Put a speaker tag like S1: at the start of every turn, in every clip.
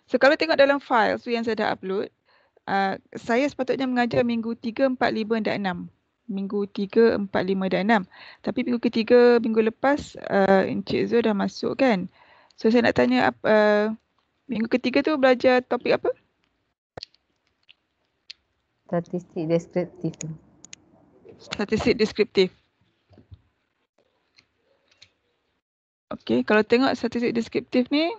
S1: So kalau tengok dalam file tu yang saya dah upload, saya sepatutnya mengajar minggu 3, 4, 5 dan 6. Minggu 3, 4, 5 dan 6. Tapi minggu ketiga, minggu lepas, Encik Zul dah masuk kan. So saya nak tanya, minggu ketiga tu belajar topik apa?
S2: Statistik deskriptif tu.
S1: Statistik deskriptif. Okey, kalau tengok statistik deskriptif ni,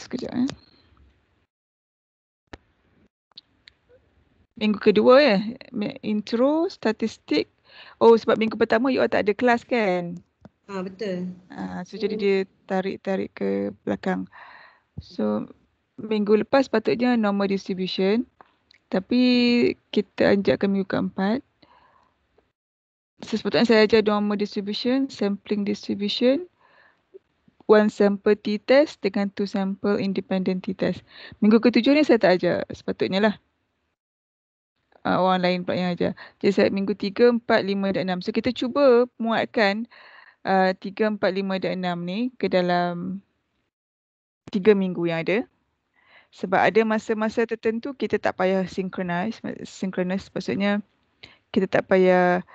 S1: sekejap Minggu kedua ya, intro, statistik. Oh, sebab minggu pertama you all tak ada kelas kan?
S3: Betul.
S1: So jadi dia tarik ke belakang. So minggu lepas patutnya normal distribution. Tapi kita anjak ke minggu keempat. So, sepatutnya saya ajar normal distribution, sampling distribution, one sample t-test dengan two sample independent t-test. Minggu ketujuh ni saya tak ajar, sepatutnya lah. Orang lain pula yang ajar. Jadi saya minggu 3, 4, 5 dan 6. So kita cuba muatkan 3, 4, 5 dan 6 ni ke dalam 3 minggu yang ada. Sebab ada masa-masa tertentu kita tak payah synchronize. Synchronous maksudnya kita tak payah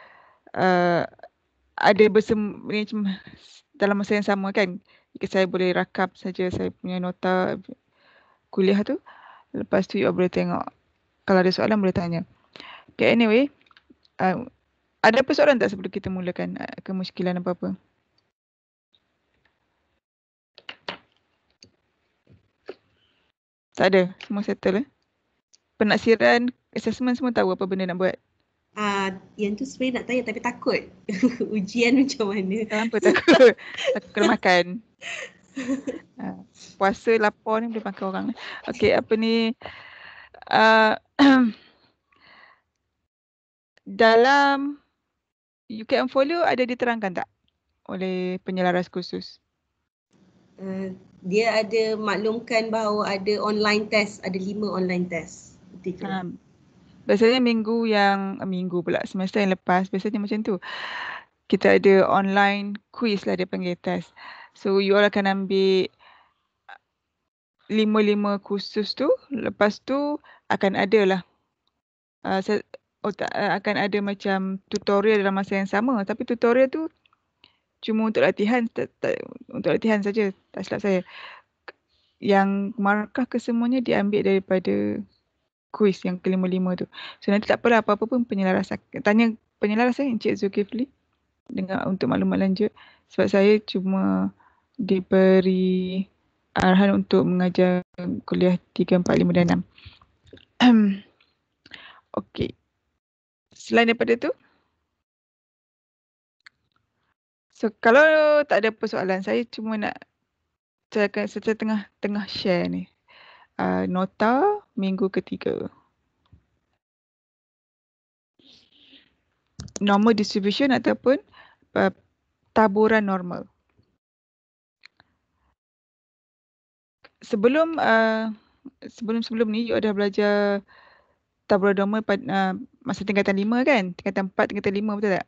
S1: ada dalam masa yang sama kan. Saya boleh rakam saja saya punya nota kuliah tu. Lepas tu you all boleh tengok. Kalau ada soalan boleh tanya. Okay, anyway. Ada persoalan tak sebelum kita mulakan kemusykilan apa-apa? Tak ada. Semua settle Penaksiran, assessment semua tahu apa benda nak buat.
S3: Yang tu sebenarnya nak tanya tapi takut. Ujian macam mana?
S1: Kenapa takut? Takut kena makan. Puasa lapar ni boleh makan orang. Okey, apa ni? Dalam UKM Folio ada diterangkan tak oleh penyelaras khusus?
S3: Dia ada maklumkan bahawa ada online test, ada 5 online test. Betul ke?
S1: Biasanya minggu pula, semester yang lepas, biasanya macam tu. Kita ada online quiz lah dia panggil test. So you all akan ambil 5 kursus tu, lepas tu akan ada lah. Akan ada macam tutorial dalam masa yang sama. Tapi tutorial tu cuma untuk latihan, untuk latihan saja, tak silap saya. Yang markah kesemuanya diambil daripada kuis yang ke-5 tu. So nanti tak apalah, apa-apa pun penyelaras. Tanya penyelaras Encik Zulkifli untuk maklumat lanjut. Sebab saya cuma diberi arahan untuk mengajar kuliah 3, 4, 5 dan 6. Okey. Selain daripada tu, so kalau tak ada persoalan, saya cuma nak saya tengah share ni. Nota minggu ketiga. Normal distribution ataupun taburan normal. Sebelum ni you dah belajar taburan normal pada masa tingkatan 5 kan? Tingkatan 4, tingkatan 5 betul tak?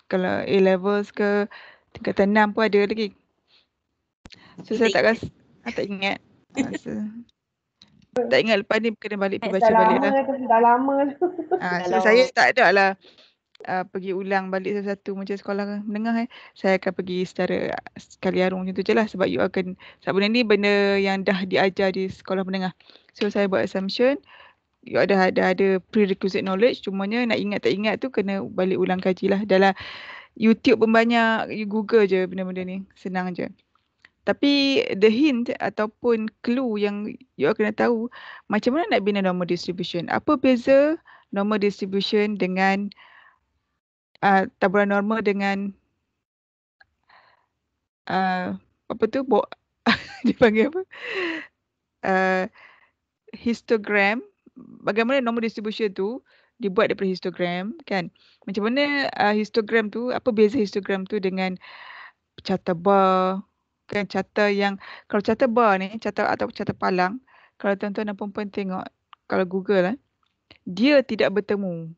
S1: Kalau A levels ke tingkatan 6 pun ada lagi. So saya tak rasa tak ingat. Tak ingat lepas ni kena balik pergi baca balik lah.
S2: Dah lama tu.
S1: So saya tak ada lah pergi ulang balik satu-satu macam sekolah menengah. Saya akan pergi secara sekali arung macam tu je lah. Sebab sebab benda ni benda yang dah diajar di sekolah menengah. So saya buat assumption you ada prerequisite knowledge. Cumanya nak ingat tak ingat tu kena balik ulang kaji lah. Dalam YouTube pun banyak, you Google je benda-benda ni. Senang je. Tapi the hint ataupun clue yang you kena tahu macam mana nak bina normal distribution. Apa beza normal distribution dengan taburan normal dengan apa tu? Dia panggil apa? Histogram. Bagaimana normal distribution tu dibuat daripada histogram kan? Macam mana histogram tu, apa beza histogram tu dengan carta bar? Kan carta yang, kalau carta bar ni, carta atau carta palang, Kalau tuan-tuan dan perempuan tengok, kalau Google dia tidak bertemu.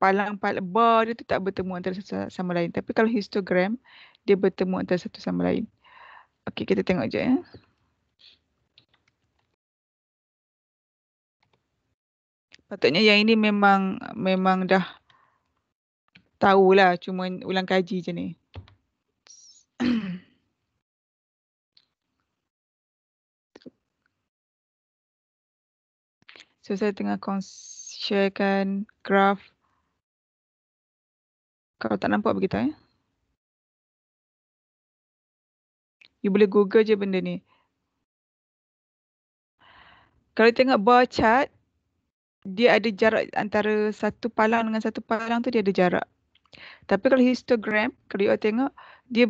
S1: Palang-palang bar dia tu tak bertemu antara satu sama lain. Tapi kalau histogram, dia bertemu antara satu sama lain. Okey, kita tengok je ya. Patutnya yang ini memang dah tahulah, cuma ulang kaji je ni. So saya tengah sharekan graf. Kalau tak nampak begitu ya. You boleh Google je benda ni. Kalau tengok bar chart, dia ada jarak antara satu palang dengan satu palang tu, dia ada jarak. Tapi kalau histogram, kalau you tengok, dia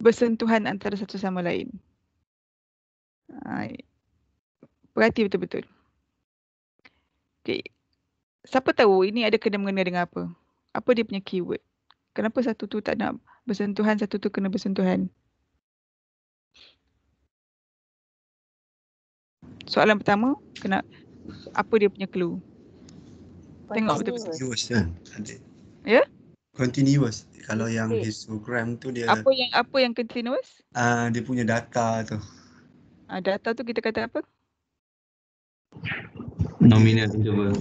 S1: bersentuhan antara satu sama lain. Perhati betul-betul. Okay. Siapa tahu ini ada kena-mengena dengan apa? Apa dia punya keyword? Kenapa satu tu tak nak bersentuhan, satu tu kena bersentuhan? Soalan pertama, apa dia punya clue? Tengok betul-betul.
S4: Continuous kan? Ada.
S1: Ya?
S4: Continuous. Kalau yang
S2: Discrete.
S4: histogram tu dia
S1: Apa yang continuous?
S4: dia punya data tu.
S1: Data tu kita kata apa?
S5: Nominal interval.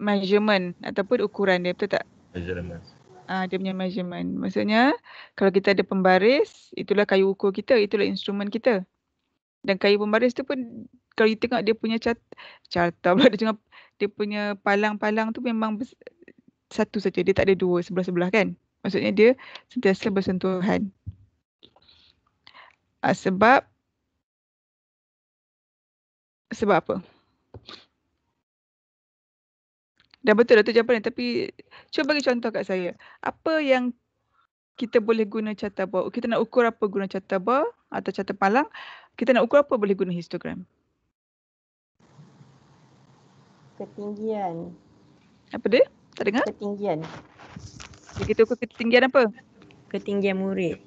S1: Measurement ataupun ukuran dia, betul tak?
S5: Measurement.
S1: Dia punya measurement. Maksudnya, kalau kita ada pembaris, itulah kayu ukur kita, itulah instrumen kita. Dan kayu pembaris tu pun, kalau you tengok dia punya carta pula, dia punya palang-palang tu memang satu saja, dia tak ada dua sebelah-sebelah kan. Maksudnya dia sentiasa bersentuhan. Sebab apa? Dah betul dah tu jawapan, tapi cuba bagi contoh kat saya. Apa yang kita boleh guna carta bar? Kita nak ukur apa guna carta bar atau carta palang? Kita nak ukur apa boleh guna histogram?
S2: Ketinggian.
S1: Apa dia? Tak dengar?
S2: Ketinggian.
S1: Jadi kita ukur ketinggian apa?
S2: Ketinggian murid.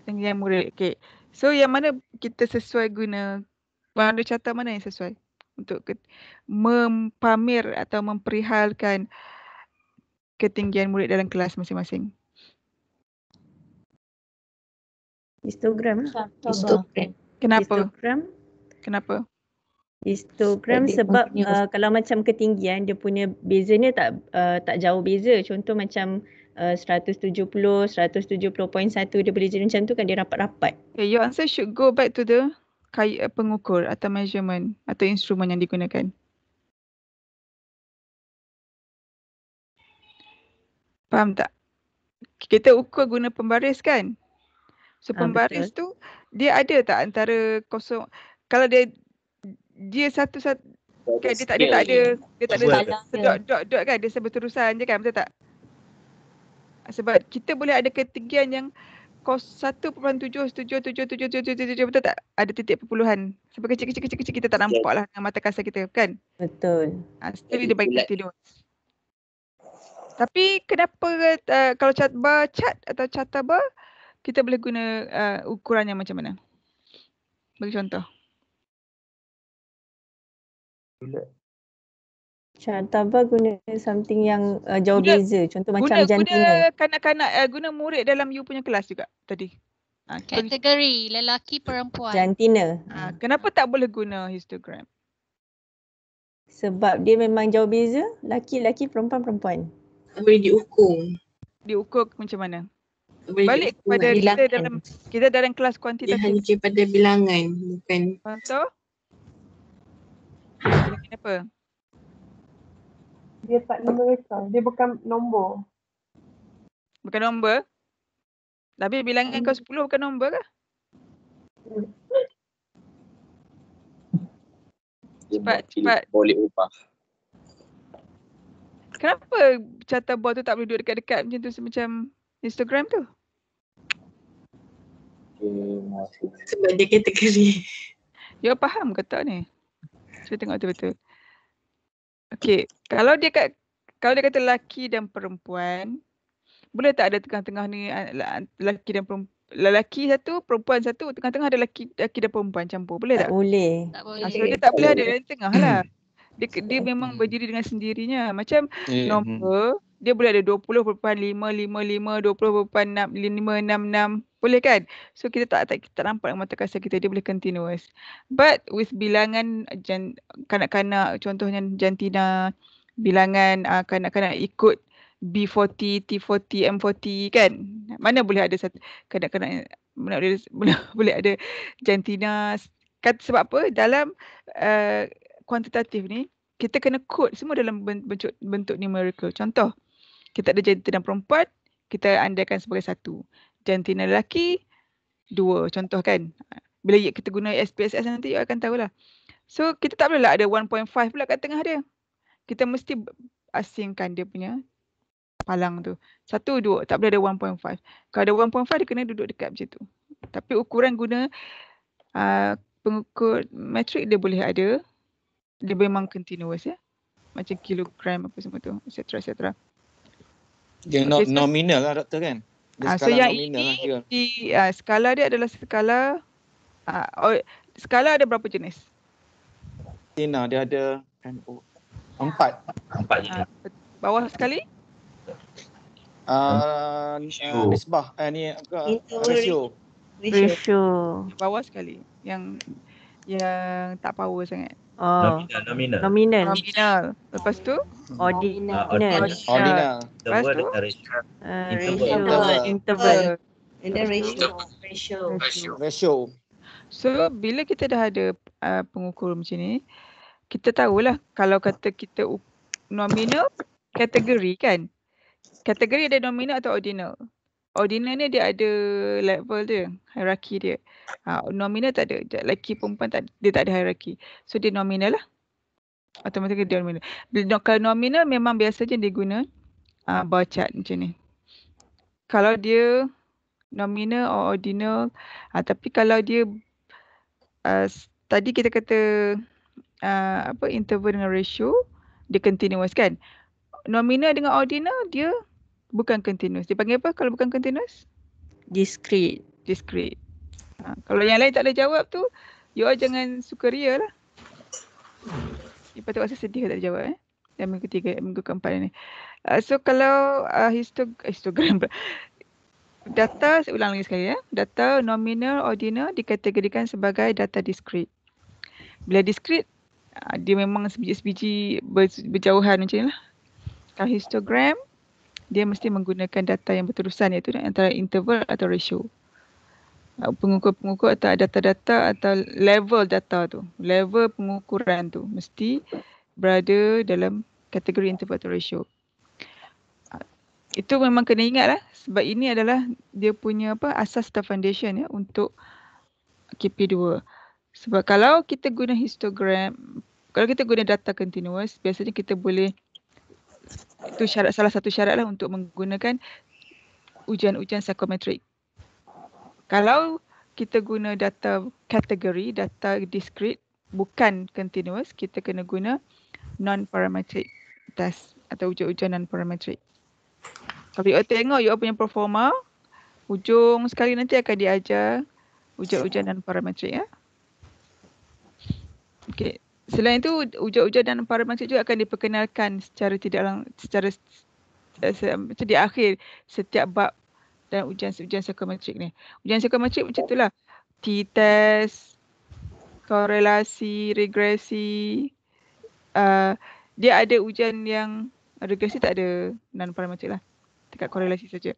S1: Ketinggian murid. Okay. So yang mana kita sesuai guna? Mana carta mana yang sesuai? Untuk mempamer atau memperihalkan ketinggian murid dalam kelas masing-masing.
S2: Histogram.
S6: Histogram.
S1: Kenapa?
S2: Histogram.
S1: Kenapa?
S2: Histogram
S6: Dia
S2: sebab
S6: continuous.
S2: kalau macam ketinggian dia punya bezanya tak jauh beza. Contoh macam 170, 170.1 dia boleh jadi macam tu kan, dia rapat-rapat.
S1: Okay, your answer should go back to the pengukur atau measurement atau instrumen yang digunakan. Faham tak? Kita ukur guna pembaris kan? So pembaris tu dia ada tak antara kosong, kalau dia satu-satu kan, dia tak ada dot kan, dia berterusan je kan, betul tak? Sebab kita boleh ada ketinggian yang 1.7777777, betul tak? Ada titik perpuluhan. Sebab kecil kita tak nampak lah dengan mata kasar kita kan?
S2: Betul.
S1: Still dia bagi continuous. Tapi kenapa kalau chart atau carta bar kita boleh guna ukuran yang macam mana? Bagi contoh.
S2: Carta bar guna something yang jauh beza. Contoh macam jantina.
S1: Guna kanak-kanak, guna murid dalam you punya kelas juga tadi.
S7: Kategori lelaki perempuan.
S2: Jantina.
S1: Kenapa tak boleh guna histogram?
S2: Sebab dia memang jauh beza. Laki-laki, perempuan-perempuan.
S6: Boleh diukur.
S1: Diukur macam mana?
S6: Boleh
S1: Balik
S6: diukur
S1: kepada
S6: bilangan.
S1: kita dalam kelas
S6: Dia
S1: kuantitatif.
S6: hanya kepada bilangan, bukan.
S1: Contoh? Bilangan apa?
S8: Dia tak numerical. Dia bukan nombor.
S1: Bukan nombor? Tapi bilangan kau 10 bukan nombor ke? Cepat.
S5: Boleh ubah.
S1: Kenapa carta bar tu tak boleh duduk dekat-dekat macam tu, macam Instagram tu?
S6: Sebab dia kategori.
S1: You faham ke tak ni? Cuba tengok betul-betul. Okey, kalau dia kata lelaki dan perempuan, boleh tak ada tengah-tengah ni lelaki dan lelaki satu, perempuan satu, tengah-tengah ada lelaki dan perempuan campur. Boleh
S2: Tak
S1: tak?
S2: boleh.
S7: Tak
S1: So
S7: boleh.
S1: dia tak boleh ada di tengah lah. Dia memang berdiri dengan sendirinya. Macam nombor, dia boleh ada 20.555, 20.566. Boleh kan? So kita tak nampak dengan mata kasar kita, dia boleh continuous. But with bilangan kanak-kanak, contohnya jantina, bilangan kanak-kanak ikut B40, T40, M40 kan? Mana boleh ada satu kanak-kanak, mana boleh ada jantina. Sebab apa? Dalam kuantitatif ni, kita kena kod semua dalam bentuk numerical. Contoh, kita ada jantina perempuan, kita andaikan sebagai 1. Jantina lelaki, 2. Contoh kan. Bila kita guna SPSS nanti, you akan tahulah. So, kita tak boleh lah ada 1.5 pula kat tengah dia. Kita mesti asingkan dia punya palang tu. 1, 2. Tak boleh ada 1.5. Kalau ada 1.5, dia kena duduk dekat macam tu. Tapi ukuran guna pengukur metrik dia boleh ada. Dia memang continuous ya. Macam kilogram apa semua tu, etc.
S9: Dia
S1: Okay,
S9: nominal lah doktor kan? Dia
S1: so
S9: skala
S1: yang
S9: nominal lah
S1: ini
S9: dia.
S1: skala dia adalah skala skala ada berapa jenis?
S9: Tina dia ada 4.
S5: 4 je.
S1: Bawah sekali?
S9: Nisbah ni ratio.
S2: Ratio.
S1: Bawah sekali. Yang tak power sangat.
S2: Oh.
S5: Nominal.
S2: Nominal.
S1: Lepas tu?
S2: Ordinal.
S9: Ordinal.
S1: Lepas tu?
S2: Interval.
S3: And then ratio.
S1: So bila kita dah ada pengukur macam ni, kita tahulah kalau kata kita nominal, kategori kan. Kategori ada nominal atau ordinal. Ordinal ni dia ada level dia, hierarki dia. Nominal tak ada. Lelaki perempuan dia tak ada hierarki. So dia nominal lah. Automatik dia nominal. Kalau nominal memang biasanya dia guna bar chart macam ni. Kalau dia nominal or ordinal, tapi kalau dia tadi kita kata interval dengan ratio, dia continuous kan. Nominal dengan ordinal dia bukan continuous. Dia panggil apa kalau bukan continuous?
S2: Discrete.
S1: Kalau yang lain tak ada jawab tu, you all jangan sukaria lah. You patut rasa sedih tak ada jawab Dan minggu 3, minggu keempat ni. So kalau histogram data, saya ulang lagi sekali data nominal, ordinal dikategorikan sebagai data discrete. Bila discrete, dia memang sebiji-sebiji berjauhan macam ni lah. Kalau histogram, dia mesti menggunakan data yang berterusan, iaitu antara interval atau ratio. Pengukur-pengukur atau data-data atau level data tu, level pengukuran tu mesti berada dalam kategori interval atau ratio. Itu memang kena ingat lah, sebab ini adalah dia punya asas atau foundation untuk KP2. Sebab kalau kita guna histogram, kalau kita guna data continuous, biasanya kita boleh, itu salah satu syarat lah untuk menggunakan ujian-ujian psikometrik. Kalau kita guna data kategori, data discrete, bukan continuous, kita kena guna non-parametric test atau ujian-ujian non-parametric. Kalau you tengok you punya performa, ujung sekali nanti akan diajar ujian-ujian non-parametric Okay. Selain itu, ujian-ujian non-parametric juga akan diperkenalkan secara di akhir setiap bab dan ujian psikometrik ni. Ujian psikometrik macam itulah. T-test, korelasi, regresi. Dia ada ujian yang regresi tak ada non-parametrik lah. Dekat korelasi saja.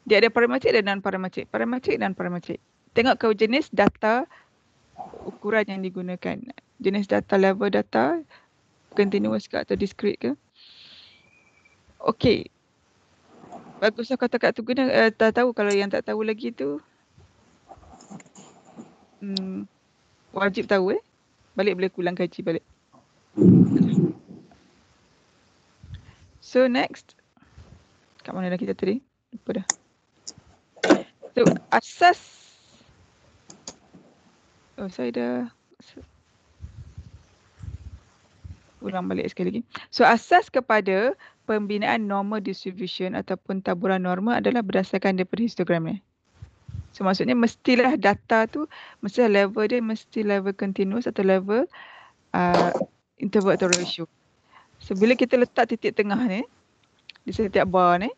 S1: Dia ada parametrik dan non-parametrik. Parametrik dan non-parametrik. Tengok ke jenis data ukuran yang digunakan. Jenis data, level data, continuous ke atau discrete ke. Okey. Baguslah kau tak guna, tak tahu. Kalau yang tak tahu lagi tu wajib tahu balik boleh ulang kaji balik. So next, kat mana dah kita tadi? Lupa dah. So asas, saya dah ulang balik sekali lagi. So asas kepada pembinaan normal distribution ataupun taburan norma adalah berdasarkan daripada histogram ni. So maksudnya mestilah data tu, mestilah level dia mesti level continuous atau level interval atau ratio. So bila kita letak titik tengah ni di setiap bar ni,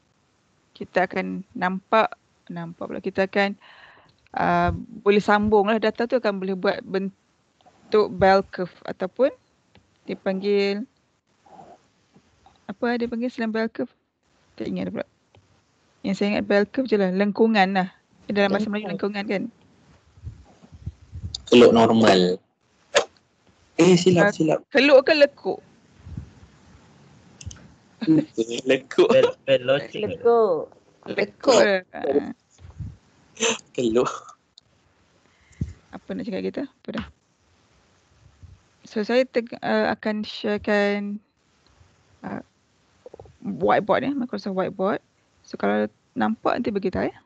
S1: kita akan nampak pula, kita akan boleh sambung lah, data tu akan boleh buat bentuk bell curve ataupun dipanggil apa dia panggil selain bell curve? Tak ingat pula. Yang saya ingat bell curve je lah, lengkungan lah. Dalam bahasa Melayu lengkungan kan?
S10: Keluk normal. Silap.
S1: Keluk ke lekuk?
S10: Lekuk.
S1: Lekuk.
S10: Keluk.
S1: Apa nak cakap kita? Apa dah? So saya akan sharekan whiteboard ni, Microsoft Whiteboard. So kalau nampak nanti beritahu ya.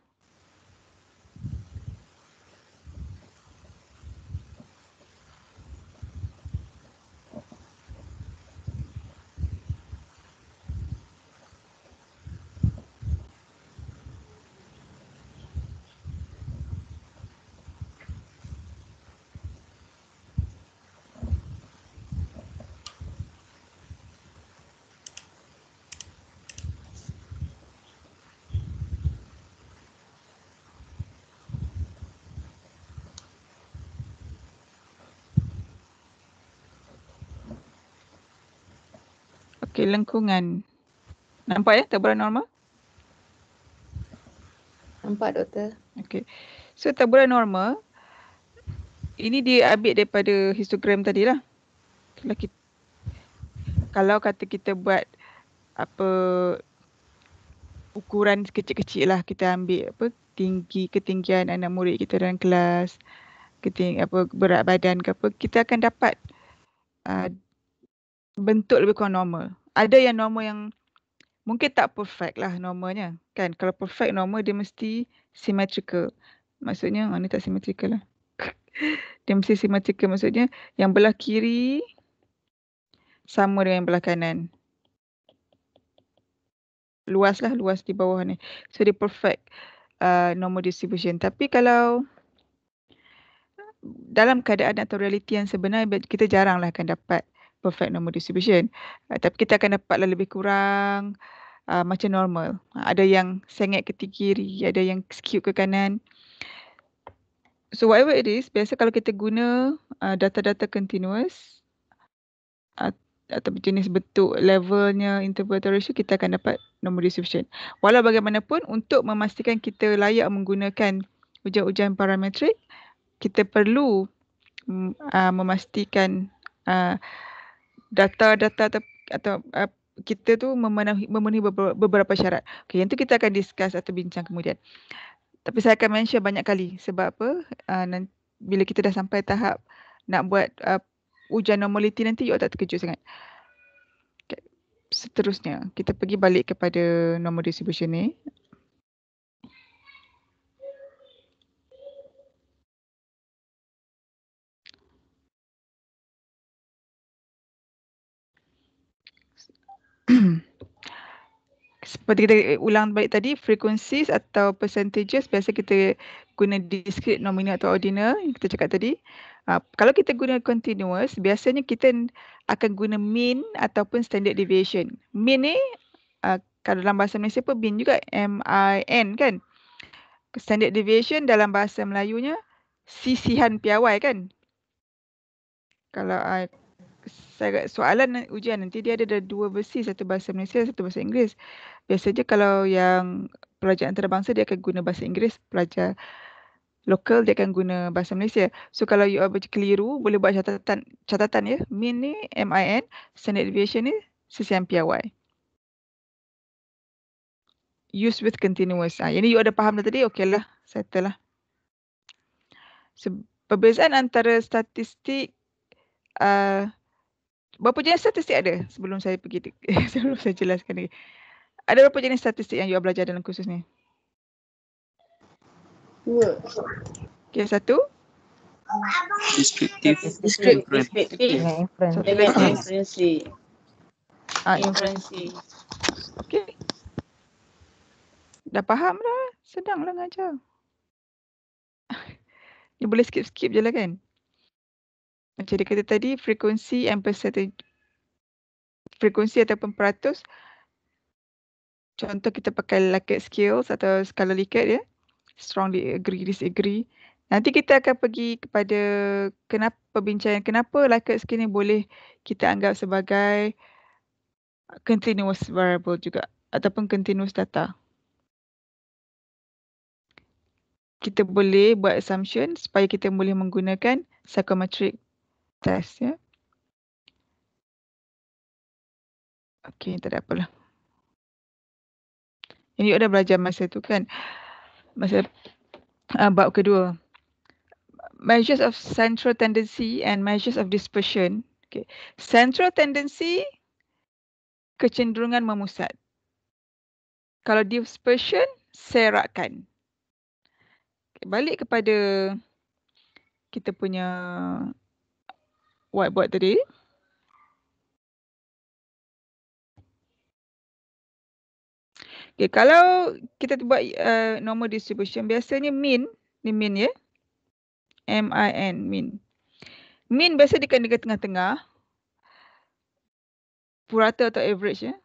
S1: Okey, lengkungan. Nampak ya taburan normal?
S2: Nampak doktor.
S1: Okey. So taburan normal ini diambil daripada histogram tadi lah. Kalau kata kita buat apa ukuran kecil-kecil lah, kita ambil apa ketinggian anak murid kita dalam kelas, berat badan ke apa, kita akan dapat bentuk lebih kurang normal. Ada yang normal yang mungkin tak perfect lah normalnya kan. Kalau perfect normal dia mesti symmetrical. Maksudnya ni tak symmetrical lah. Dia mesti symmetrical, maksudnya yang belah kiri sama dengan yang belah kanan. Luas di bawah ni. So dia perfect normal distribution. Tapi kalau dalam keadaan atau realiti yang sebenar, kita jarang lah akan dapat perfect normal distribution. Tapi kita akan dapatlah lebih kurang macam normal. Ada yang sengit ke kiri, ada yang skew ke kanan. So whatever it is, biasa kalau kita guna data-data continuous atau jenis bentuk levelnya interval atau ratio, kita akan dapat normal distribution. Walau bagaimanapun, untuk memastikan kita layak menggunakan ujian-ujian parametrik, kita perlu memastikan data-data atau kita tu memenuhi beberapa syarat. Okay, yang tu kita akan discuss atau bincang kemudian. Tapi saya akan mention banyak kali. Sebab apa? Bila kita dah sampai tahap nak buat ujian normality nanti, awak tak terkejut sangat. Okay. Seterusnya, kita pergi balik kepada normal distribution ni. Seperti kita ulang balik tadi, frequencies atau percentages biasa kita guna discrete, nominal atau ordinal yang kita cakap tadi. Kalau kita guna continuous, biasanya kita akan guna mean ataupun standard deviation. Mean ni, kalau dalam bahasa Malaysia pun mean juga, M-I-N kan. Standard deviation dalam bahasa Melayunya sisihan piawai kan. Kalau soalan ujian nanti dia ada dua versi, satu bahasa Malaysia, satu bahasa Inggeris. Biasanya kalau yang pelajar antarabangsa dia akan guna bahasa Inggeris, pelajar lokal dia akan guna bahasa Malaysia. So kalau you are keliru, boleh buat catatan ya. Mean ni MIN, standard deviation ni sisihan piawai. Use with continuous. Yang ni you ada faham dah tadi, okey lah, settle lah. So, perbezaan antara statistik, berapa jenis statistik ada sebelum saya pergi sebelum saya jelaskan lagi. Ada berapa jenis statistik yang you belajar dalam kursus ni?
S6: 2.
S1: Okay, satu.
S10: Descriptive.
S6: Inferensi.
S1: Okay. Dah faham dah. Senang lah ngajar. Dia boleh skip-skip je lah kan. Macam dia kata tadi, frekuensi and percentage. Frekuensi ataupun peratus. Contoh kita pakai Likert scales atau skala Likert ya. Strongly agree, disagree. Nanti kita akan pergi kepada perbincangan kenapa Likert scale ni boleh kita anggap sebagai continuous variable juga ataupun continuous data. Kita boleh buat assumption supaya kita boleh menggunakan psychometric test ya. Okey, tak ada apalah. Ini dah belajar masa tu kan. Masa bab kedua. Measures of central tendency and measures of dispersion. Okay. Central tendency, kecenderungan memusat. Kalau dispersion, serakan. Okay, balik kepada kita punya whiteboard tadi. Okay, kalau kita buat normal distribution, biasanya mean, ni mean ya. M-I-N, mean. Mean biasa dia dekat tengah-tengah. Purata atau average ya.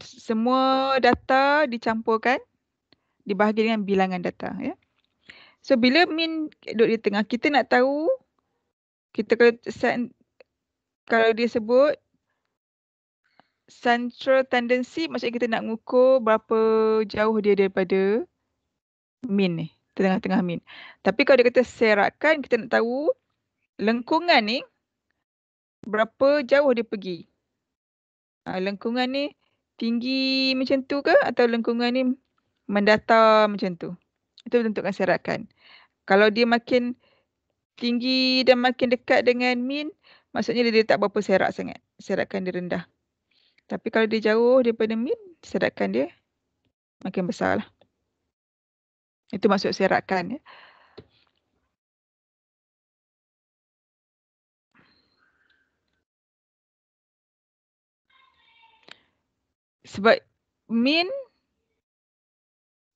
S1: Semua data dicampurkan, dibahagi dengan bilangan data ya. So bila mean duduk di tengah, kita nak tahu, kita kalau dia sebut central tendency, maksudnya kita nak mengukur berapa jauh dia daripada mean ni, tengah-tengah mean. Tapi kalau dia kata serakan, kita nak tahu lengkungan ni berapa jauh dia pergi. Lengkungan ni tinggi macam tu ke atau lengkungan ni mendatar macam tu. Itu menentukan serakan. Kalau dia makin tinggi dan makin dekat dengan mean, maksudnya dia tak berapa serak sangat. Serakan dia rendah. Tapi kalau dia jauh daripada mean, serakan dia makin besar lah. Itu maksud serakan ya. Sebab mean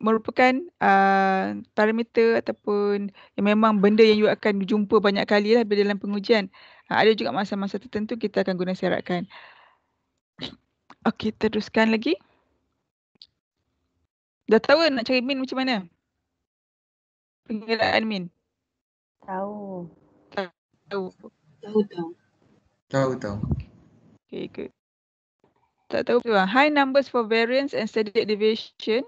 S1: merupakan parameter ataupun yang memang benda yang you akan jumpa banyak kali lah dalam pengujian. Ada juga masa-masa tertentu kita akan guna serakan. Okey, teruskan lagi. Dah tahu nak cari mean macam mana? Pengiraan mean.
S2: Tahu.
S4: Tahu.
S1: Okay, good. Tak tahu tu. High numbers for variance and standard deviation.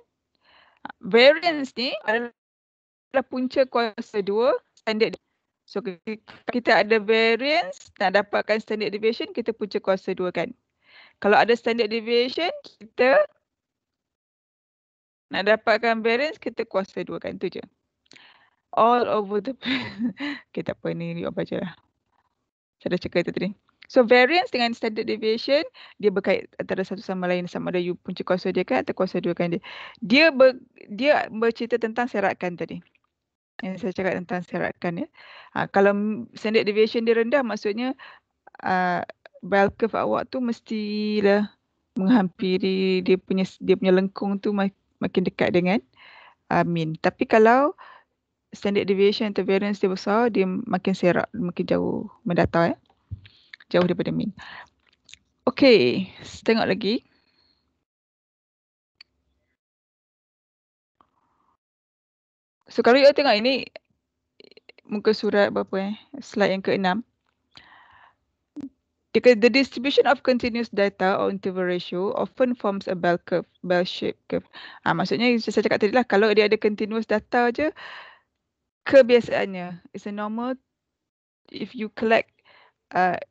S1: Variance ni adalah punca kuasa 2 standard. So kita ada variance, nak dapatkan standard deviation, kita punca kuasa 2 kan. Kalau ada standard deviation, kita nak dapatkan variance, kita kuasa 2 kan. Itu je. All over the okay, tak apa ni, you baca lah. Saya dah cakap itu tadi. So variance dengan standard deviation, dia berkait antara satu sama lain, sama ada you punca kuasa dia kan atau kuasa 2 kan dia. Dia bercerita tentang serakan tadi. Yang saya cakap tentang serakan ya. Kalau standard deviation dia rendah, maksudnya bell curve awak tu mestilah menghampiri dia punya lengkung tu makin dekat dengan mean. Tapi kalau standard deviation atau variance dia besar, dia makin serak, makin jauh mendatar ya. Jauh daripada mean. Okey, tengok lagi. So kalau you tengok ini muka surat berapa slide yang ke-6. The distribution of continuous data or interval ratio often forms a bell curve, bell-shaped curve. Maksudnya saya cakap tadi lah, kalau dia ada continuous data je, kebiasaannya, it's a normal, if you collect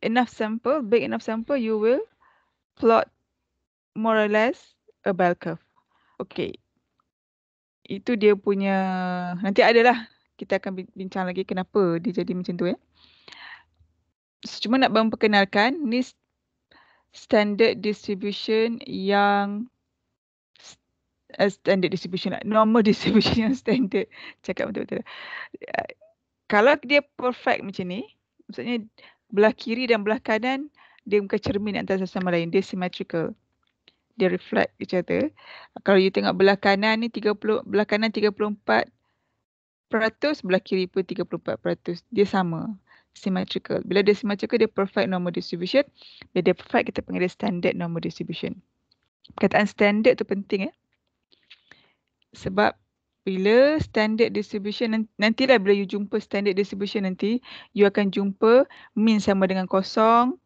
S1: enough sample, big enough sample, you will plot more or less a bell curve. Okay. Itu dia punya, nanti adalah kita akan bincang lagi kenapa dia jadi macam tu ya. Cuma nak memperkenalkan, ni standard distribution yang standard distribution, normal distribution yang standard. Cakap betul-betul. Kalau dia perfect macam ni, maksudnya belah kiri dan belah kanan, dia bukan cermin antara satu sama lain. Dia symmetrical. Dia reflect each other. Kalau you tengok belah kanan ni 30, belah kanan 34 belah kiri pun 34%. Dia sama. Symmetrical. Bila dia symmetrical, dia perfect normal distribution. Bila dia perfect, kita panggil dia standard normal distribution. Perkataan standard tu penting sebab bila standard distribution, nantilah bila you jumpa standard distribution nanti, you akan jumpa mean sama dengan kosong,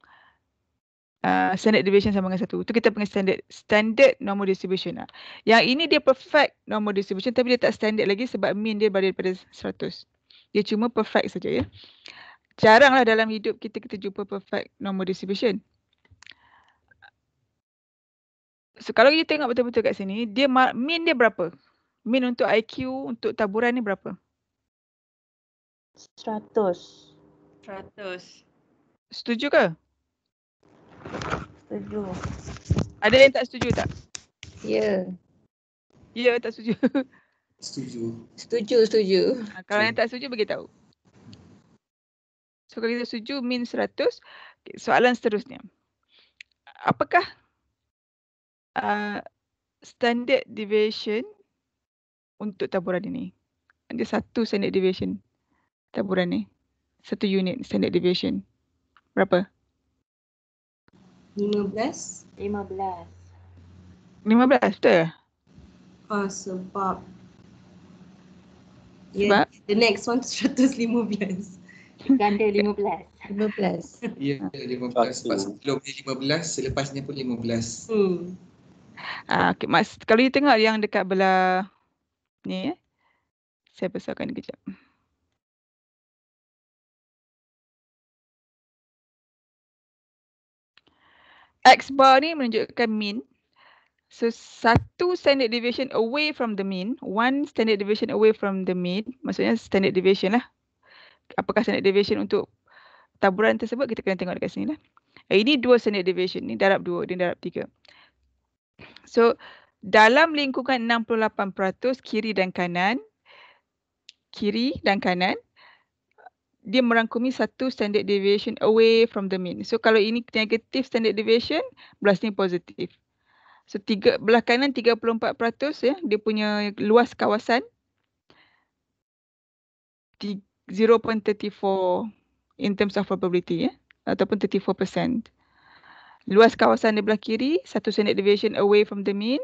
S1: standard deviation sama dengan 1. Itu kita panggil standard normal distribution. Yang ini dia perfect normal distribution tapi dia tak standard lagi sebab mean dia berada daripada 100. Dia cuma perfect saja ya. Jaranglah dalam hidup kita jumpa perfect normal distribution. So kalau you tengok betul-betul kat sini, dia mean dia berapa? Mean untuk IQ, untuk taburan ni berapa?
S2: 100.
S1: Setuju ke?
S2: Setuju.
S1: Ada yang tak setuju tak?
S6: Ya.
S1: Ya, tak setuju.
S6: Setuju.
S1: Kalau yang tak setuju, bagi tahu. So kalau kita setuju mean 100, okay, soalan seterusnya. Apakah standard deviation untuk taburan ini? Ada 1 standard deviation taburan ni. 1 unit standard deviation. Berapa?
S3: 15.
S1: 15, betul?
S3: Sebab
S1: Sebab?
S3: The next one 115.
S2: Ganda 15.
S4: Ya, 15. Sebab sebelum dia 15, selepasnya pun 15.
S1: Okay, kalau you tengok yang dekat belah ni saya besarkan kejap. X bar ni menunjukkan mean. So, 1 standard deviation away from the mean, 1 standard deviation away from the mean, maksudnya standard deviation lah. Apakah standard deviation untuk taburan tersebut, kita kena tengok dekat sini lah. Ini 2 standard deviation, ni darab 2, dia darab 3. So, dalam lingkungan 68% kiri dan kanan, dia merangkumi 1 standard deviation away from the mean. So, kalau ini negative standard deviation, belah sini positif. So, belah kanan 34% ya, dia punya luas kawasan 0.34 in terms of probability ya, ataupun 34%. Luas kawasan di belah kiri, 1 standard deviation away from the mean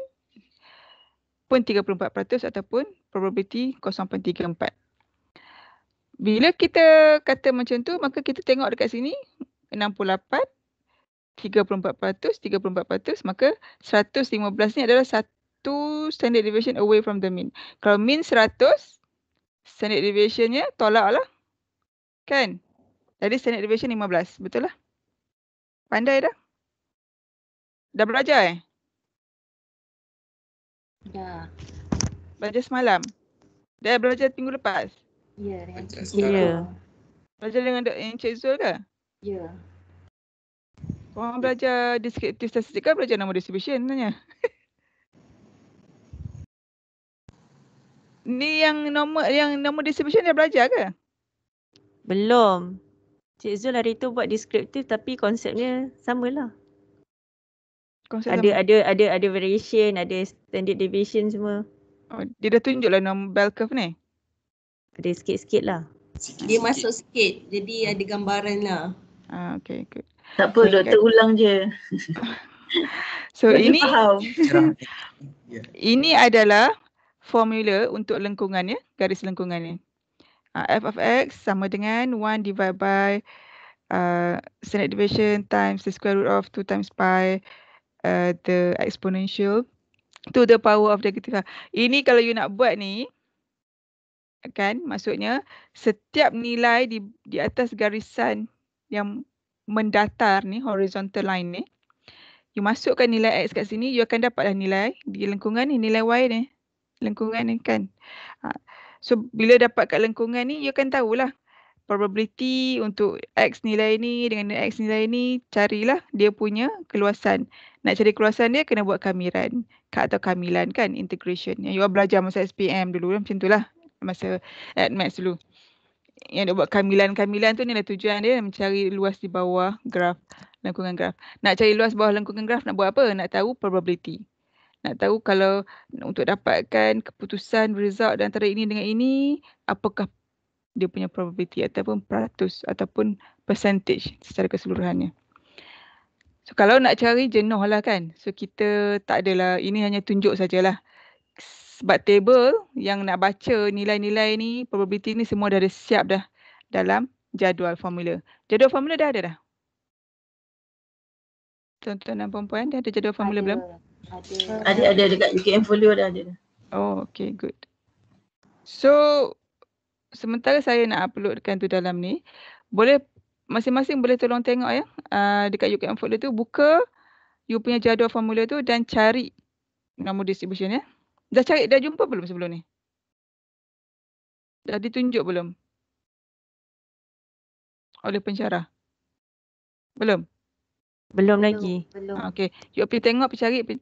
S1: pun 34% ataupun probability 0.34. Bila kita kata macam tu, maka kita tengok dekat sini 68, 34%, maka 115 ni adalah 1 standard deviation away from the mean. Kalau mean 100, standard deviationnya tolak lah. Kan? Jadi standard deviation 15. Betul lah? Pandai dah? Dah belajar
S2: Dah.
S1: Belajar semalam? Dah belajar minggu lepas?
S2: Ya.
S1: Belajar dengan Encik Zul ke?
S2: Ya.
S1: Korang belajar descriptive statistik ke belajar normal distribution tanya? Ni yang normal distribution dah belajar ke?
S2: Belum. Cik Zul hari tu buat deskriptif tapi konsepnya samalah.
S1: Konsep
S2: Ada variation, ada standard deviation semua.
S1: Oh, dia dah tunjuk lah bell curve ni?
S2: Ada sikit-sikit lah.
S3: Dia masuk sikit, jadi ada gambaran lah.
S1: Okay, good.
S6: Tak apa, doktor ulang je.
S1: So
S6: Bagi
S1: ini
S6: faham.
S1: Ini adalah formula untuk lengkungan ya, garis lengkungan ni. F of x sama dengan 1 divided by standard deviation times the square root of 2 times pi the exponential to the power of negative. Ini kalau you nak buat ni, kan, maksudnya setiap nilai di atas garisan yang mendatar ni, horizontal line ni, you masukkan nilai x kat sini, you akan dapatlah nilai di lengkungan ni, nilai y ni. Lengkungan ni kan. So, bila dapat kat lengkungan ni, you akan tahulah probability untuk x nilai ni dengan x nilai ni, carilah dia punya keluasan. Nak cari keluasan dia, kena buat kamiran. Atau kamilan kan, integration. Yang you belajar masa SPM dulu, macam tu lah. Masa AdMaths dulu. Yang dia buat kamilan-kamilan tu ni lah tujuan dia, mencari luas di bawah graf, lengkungan graf. Nak cari luas bawah lengkungan graf, nak buat apa? Nak tahu probability. Nak tahu kalau untuk dapatkan keputusan result dan antara ini dengan ini, apakah dia punya probability ataupun peratus ataupun percentage secara keseluruhannya. So kalau nak cari jenuh lah kan. So kita tak adalah, ini hanya tunjuk sajalah. Sebab table yang nak baca nilai-nilai ni, probability ni semua dah ada siap dah dalam jadual formula. Jadual formula dah ada dah? Tuan-tuan dan puan-puan, dah ada jadual formula belum?
S6: Ada dekat UKM Folio dah ada.
S1: Oh, okay, good. So, sementara saya nak uploadkan tu dalam ni, boleh masing-masing boleh tolong tengok ya. Dekat UKM Folio tu, buka you punya jadual formula tu dan cari nombor distribution ya. Dah jumpa belum sebelum ni? Dah ditunjuk belum oleh pensyarah? Belum?
S2: Belum lagi.
S1: Okey, you pergi tengok, pergi cari.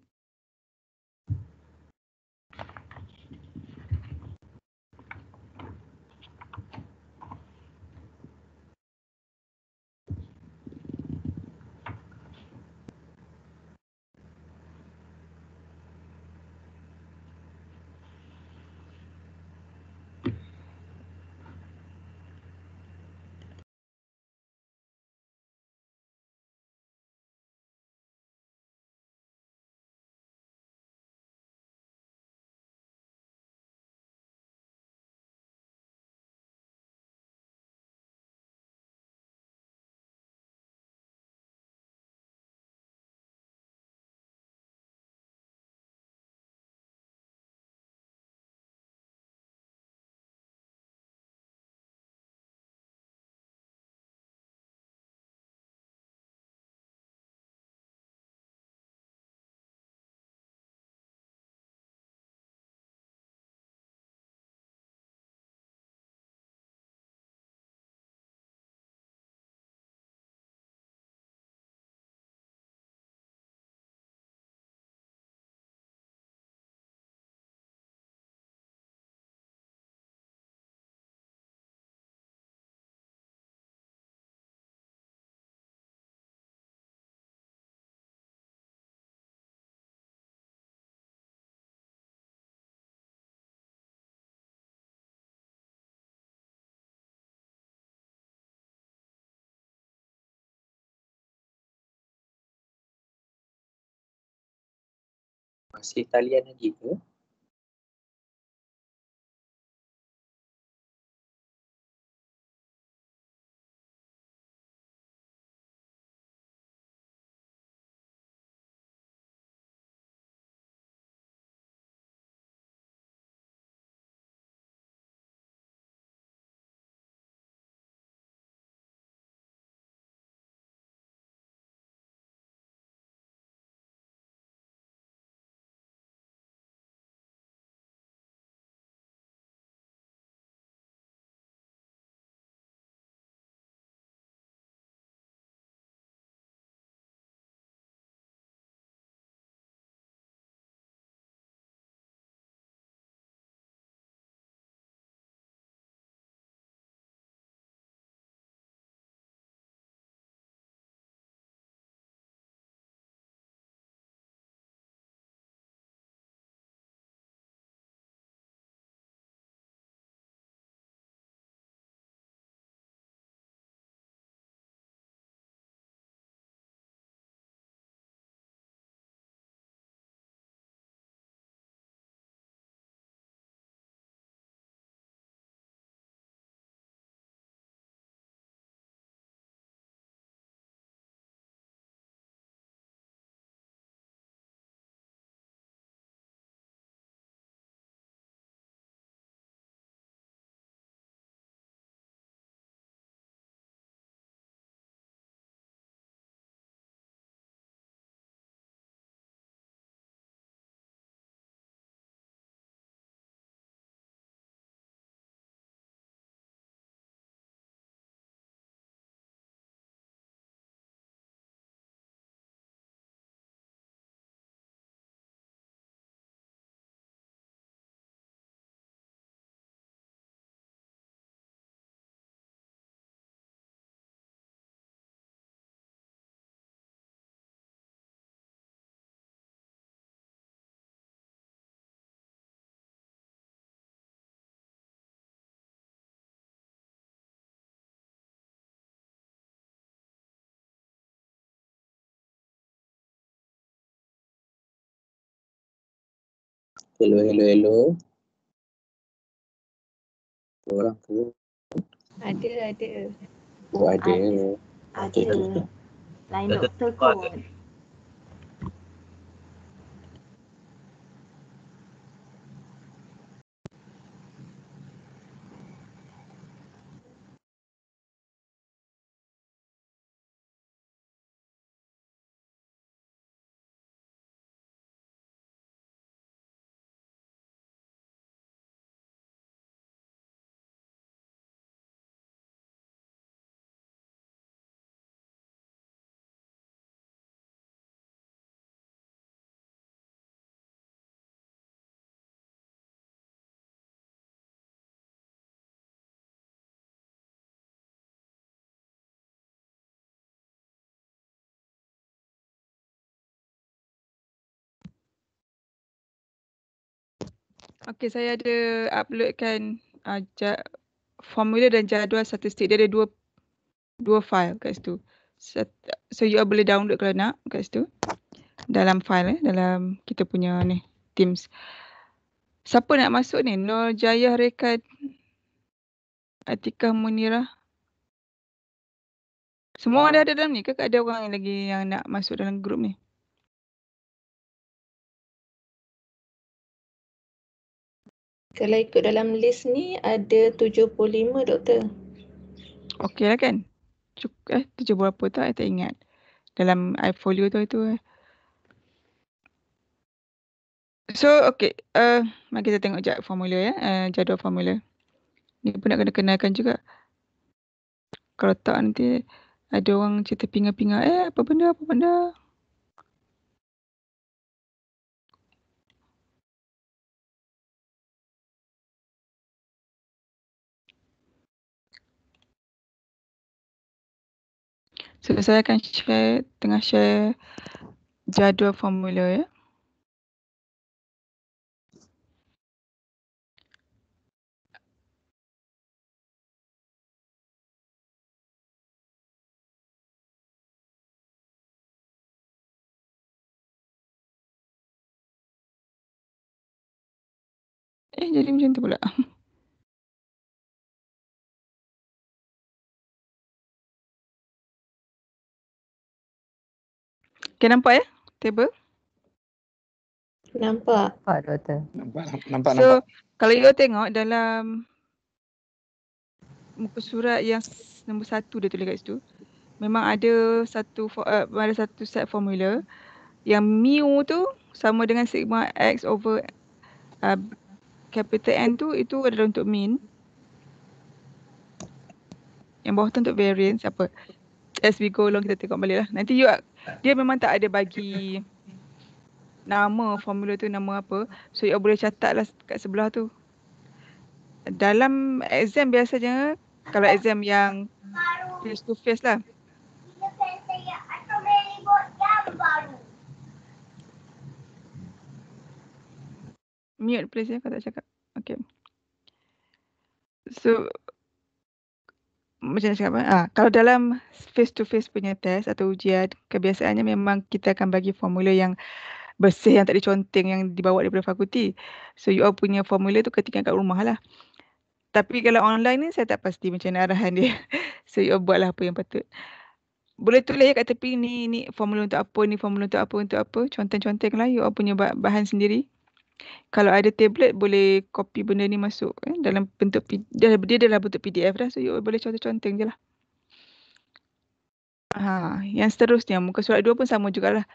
S10: Masih talian lagi ke? Hello. Orang tu.
S2: Ada.
S10: Oh, ada.
S6: Ada. Lain doktor kot.
S1: Okey, saya ada uploadkan formula dan jadual statistik. Dia ada dua file kat situ. So you all boleh download kalau nak kat situ. Dalam file dalam kita punya ni Teams. Siapa nak masuk ni? Nur Jaya Rekan, Atikah Munirah. Semua ada dalam ni ke ada orang yang lagi yang nak masuk dalam grup ni?
S2: Kalau ikut dalam list ni ada 75 doktor.
S1: Okey lah kan? 7 berapa tu saya tak ingat. Dalam iFolio tu itu. So okey, mari kita tengok jap formula ya, jadual formula. Ni pun nak kena kenalkan juga. Kalau tak nanti ada orang cerita pinga-pinga, apa benda. So saya akan tengah share jadual formula ya. Jadi macam tu pula. Okay, nampak ya table?
S2: Nampak.
S6: Doktor.
S9: Nampak.
S1: So kalau you tengok dalam muka surat yang nombor 1 dia tulis kat situ, memang ada satu set formula yang mu tu sama dengan sigma x over capital N tu, itu adalah untuk mean. Yang bawah tu untuk variance apa. As we go along kita tengok balik lah. Nanti dia memang tak ada bagi nama formula tu nama apa. So you boleh catat lah kat sebelah tu. Dalam exam biasanya, kalau exam yang face to face lah. Mute please ya kalau tak cakap. Okay. So macam mana cakap? Kalau dalam face to face punya test atau ujian, kebiasaannya memang kita akan bagi formula yang bersih, yang tak diconteng, yang dibawa daripada fakulti. So you all punya formula tu ketikkan kat rumah lah. Tapi kalau online ni saya tak pasti macam mana arahan dia. So you all buatlah apa yang patut. Boleh tulis ya kat tepi ni formula untuk apa, ni formula untuk apa. Conteng-conteng lah you all punya bahan sendiri. Kalau ada tablet boleh copy benda ni masuk dalam bentuk dia dalam bentuk PDF dah. So you all boleh conteng je lah. Yang seterusnya muka surat 2 pun sama jugalah.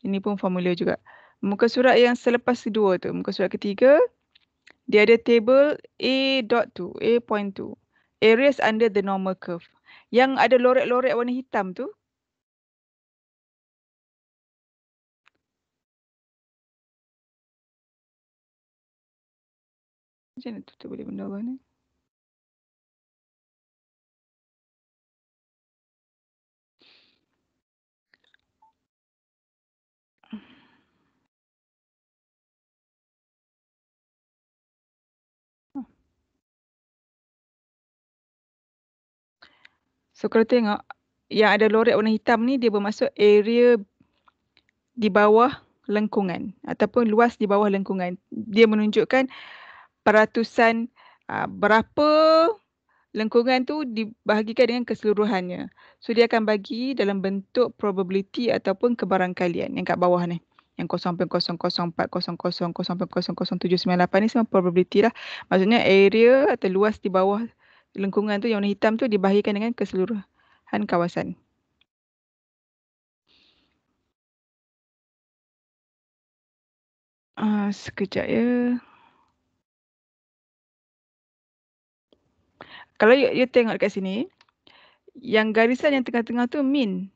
S1: Ini pun formula juga. Muka surat yang selepas kedua tu, muka surat ketiga, dia ada table A.2, A.2. Areas under the normal curve. Yang ada loret-loret warna hitam tu, macam mana tu boleh benda apa ni? So kalau tengok yang ada loret warna hitam ni dia bermaksud area di bawah lengkungan ataupun luas di bawah lengkungan. Dia menunjukkan peratusan berapa lengkungan tu dibahagikan dengan keseluruhannya. So dia akan bagi dalam bentuk probability ataupun kebarangkalian yang kat bawah ni. Yang 0.004000, 0.000798 ni semua probability lah. Maksudnya area atau luas di bawah lengkungan tu yang warna hitam tu dibahagikan dengan keseluruhan kawasan. Sekejap ya. Kalau you tengok dekat sini, yang garisan yang tengah-tengah tu mean.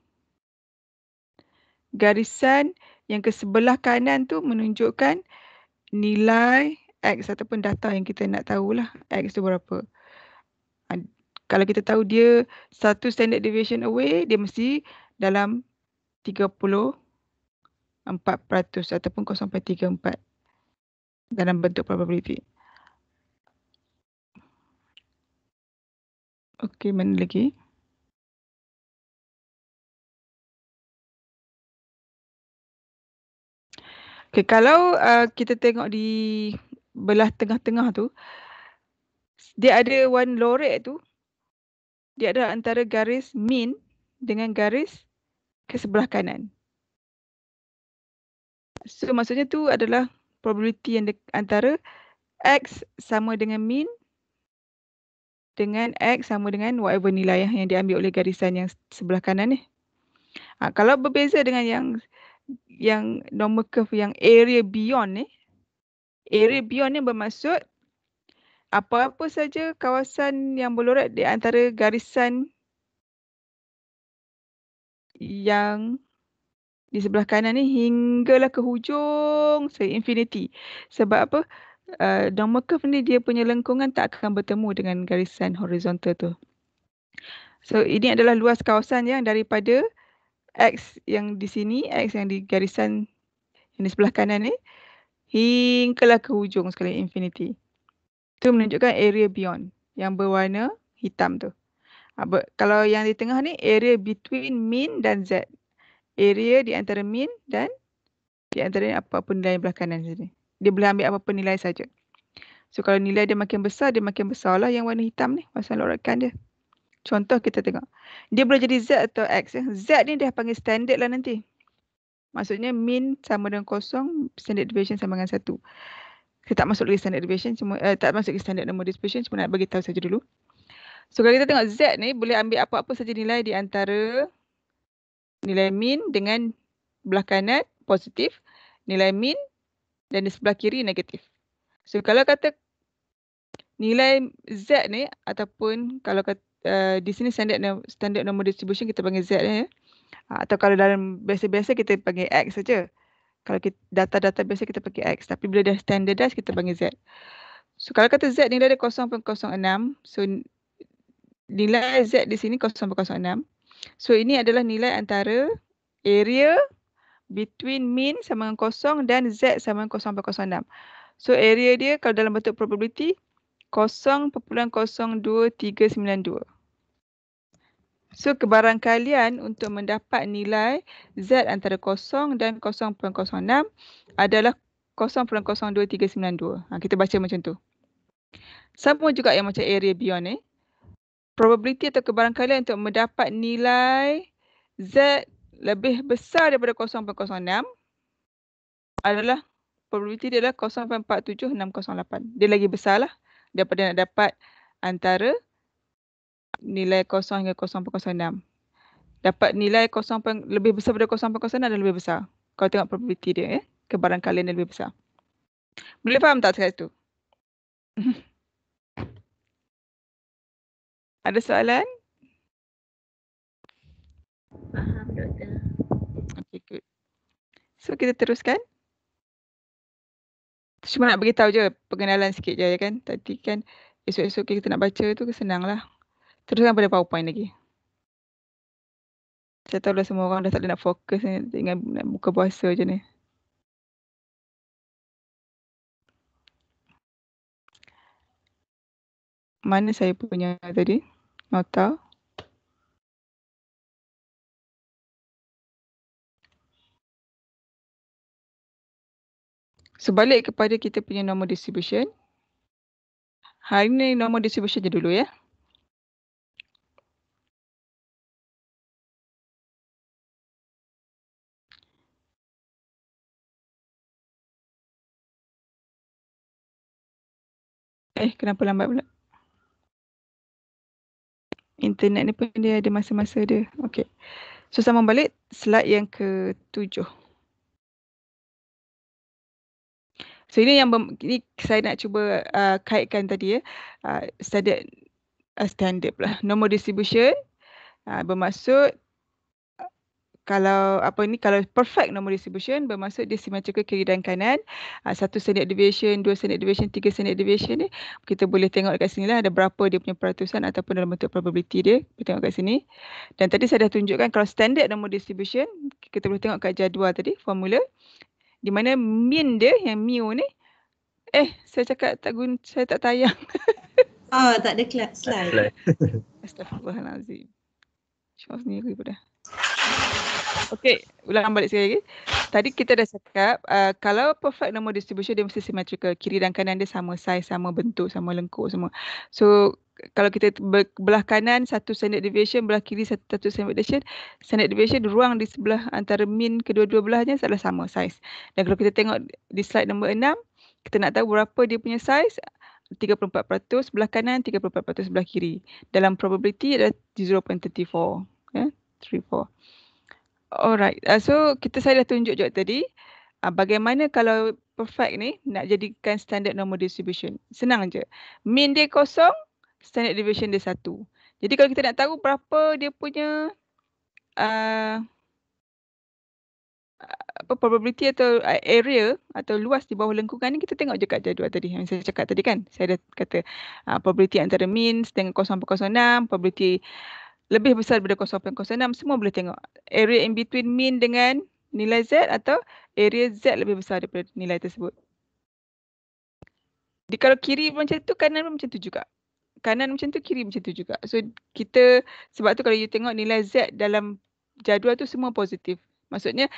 S1: Garisan yang ke sebelah kanan tu menunjukkan nilai X ataupun data yang kita nak tahulah X tu berapa. Kalau kita tahu dia 1 standard deviation away, dia mesti dalam 34% ataupun 0.34 dalam bentuk probability. Okey, mana lagi? Okay, kalau kita tengok di belah tengah-tengah tu, dia ada one lorek tu, dia ada antara garis mean dengan garis ke sebelah kanan. So maksudnya tu adalah probability yang antara X sama dengan mean dengan X sama dengan whatever nilai yang diambil oleh garisan yang sebelah kanan ni. Kalau berbeza dengan yang normal curve yang area beyond ni, area beyond ni bermaksud apa-apa saja kawasan yang berlorek di antara garisan yang di sebelah kanan ni hinggalah ke hujung infinity. Sebab apa? Normal curve ni dia punya lengkungan tak akan bertemu dengan garisan horizontal tu. So ini adalah luas kawasan yang daripada X yang di sini, X yang di garisan yang di sebelah kanan ni, hinggalah ke hujung sekali infinity. Itu menunjukkan area beyond yang berwarna hitam tu. Kalau yang di tengah ni, area between mean dan Z. Area di antara mean dan di antara apa-apa nilai belah kanan sini. Dia boleh ambil apa-apa nilai saja. So kalau nilai dia makin besar lah yang warna hitam ni, kawasan lorakan dia. Contoh kita tengok. Dia boleh jadi Z atau X. Z ni dia panggil standard lah nanti. Maksudnya mean sama dengan 0, standard deviation sama dengan 1. Kita tak masuk lagi standard deviation, tak masuk lagi standard normal distribution, cuma nak bagi tahu saja dulu. So kalau kita tengok Z ni boleh ambil apa-apa saja nilai di antara nilai mean dengan belah kanan positif, nilai mean dan di sebelah kiri negatif. So kalau kata nilai Z ni ataupun kalau kata di sini standard normal distribution kita panggil Z ni ya. Atau kalau dalam biasa-biasa kita panggil X saja. Kalau data-data biasa kita panggil X, tapi bila dah standardized kita panggil Z. So kalau kata Z nilai dia 0.06, so nilai Z di sini 0.06. So ini adalah nilai antara area between mean sama dengan 0 dan Z sama dengan 0.06. So area dia kalau dalam bentuk probability 0.02392. So kebarangkalian untuk mendapat nilai Z antara 0 dan 0.06 adalah 0.02392. Kita baca macam tu. Sama juga yang macam area beyond ni. Probability atau kebarangkalian untuk mendapat nilai Z lebih besar daripada 0.06 adalah probability dia adalah 0.47608. Dia lagi besar lah daripada nak dapat antara nilai 0 hingga 0.06. Dapat nilai lebih besar daripada 0.06 dan lebih besar. Kalau tengok probability dia, kebarangkalian dia lebih besar. Boleh faham tak sekarang tu? Ada soalan?
S2: Faham, Doktor.
S1: Okay, good. So kita teruskan. Cuma nak beritahu je pengenalan sikit je ya kan. Tadi kan esok-esok kita nak baca tu senanglah. Teruskan pada PowerPoint lagi. Saya tahu dah semua orang dah tak ada nak fokus dengan nak buka puasa je ni. Mana saya punya tadi? Nota. So balik kepada kita punya normal distribution. Hari ni normal distribution je dulu ya. Kenapa lambat pula? Internet ni pun dia ada masa-masa dia. Okay. So sambung balik slide yang ke-7. So ini ini saya nak cuba kaitkan tadi ya. Standard pula. Normal distribution bermaksud kalau perfect normal distribution bermaksud dia symmetrical kiri dan kanan. 1 standard deviation, 2 standard deviation, 3 standard deviation ni kita boleh tengok dekat sini lah ada berapa dia punya peratusan ataupun dalam bentuk probability dia. Kita tengok kat sini. Dan tadi saya dah tunjukkan kalau standard normal distribution kita boleh tengok kat jadual tadi formula di mana mean dia yang mu ni saya cakap saya tak tayang.
S3: Tak ada slide.
S1: Astaghfirullahalazim. Syok sendiri pun dah. Okey, ulang balik sekali lagi. Tadi kita dah cakap kalau perfect normal distribution dia mesti symmetrical. Kiri dan kanan dia sama saiz, sama bentuk, sama lengkuk semua. So kalau kita belah kanan satu standard deviation, belah kiri satu standard deviation, ruang di sebelah antara mean kedua-dua belahnya adalah sama saiz. Dan kalau kita tengok di slide nombor 6, kita nak tahu berapa dia punya saiz. 34% belah kanan, 34% belah kiri. Dalam probability adalah 0.34. 34. Alright, so saya dah tunjuk juga tadi bagaimana kalau perfect ni nak jadikan standard normal distribution. Senang je. Mean dia 0, standard deviation dia 1. Jadi kalau kita nak tahu berapa dia punya probability atau area atau luas di bawah lengkungan ni, kita tengok je kat jadual tadi yang saya cakap tadi kan. Saya dah kata probability antara mean dengan 0.06, probability lebih besar daripada 0.06, semua boleh tengok. Area in between mean dengan nilai Z atau area Z lebih besar daripada nilai tersebut. Jadi kalau kiri macam tu, kanan pun macam tu juga. Kanan macam tu, kiri macam tu juga. So sebab tu kalau you tengok nilai Z dalam jadual tu semua positif. Maksudnya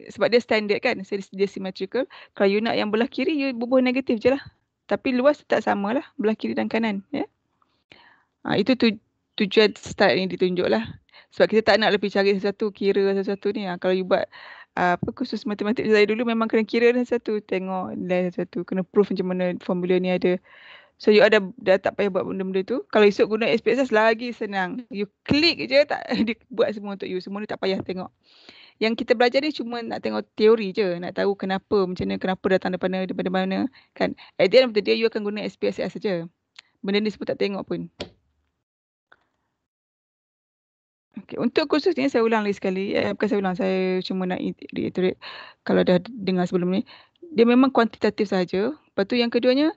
S1: sebab dia standard kan, dia symmetrical. Kalau you nak yang belah kiri, you bubuh negatif je lah. Tapi luas tetap sama lah, belah kiri dan kanan. Ya? Itu tujuan start ni ditunjuk lah. Sebab kita tak nak lebih cari sesuatu, kira sesuatu ni. Kalau you buat kursus matematik saya dulu memang kena kira sesuatu, tengok nilai sesuatu, kena proof macam mana formula ni ada. So you dah tak payah buat benda-benda tu. Kalau esok guna SPSS lagi senang. You klik je, dia buat semua untuk you. Semua ni tak payah tengok. Yang kita belajar ni cuma nak tengok teori je, nak tahu kenapa, macam mana, kenapa datang daripada mana kan. At the end of the day you akan guna SPSS saja. Benda ni semua tak tengok pun. Okay, untuk kursus ni saya ulang lagi sekali. Bukan saya ulang, saya cuma nak reiterate kalau dah dengar sebelum ni. Dia memang kuantitatif saja. Lepas tu yang keduanya,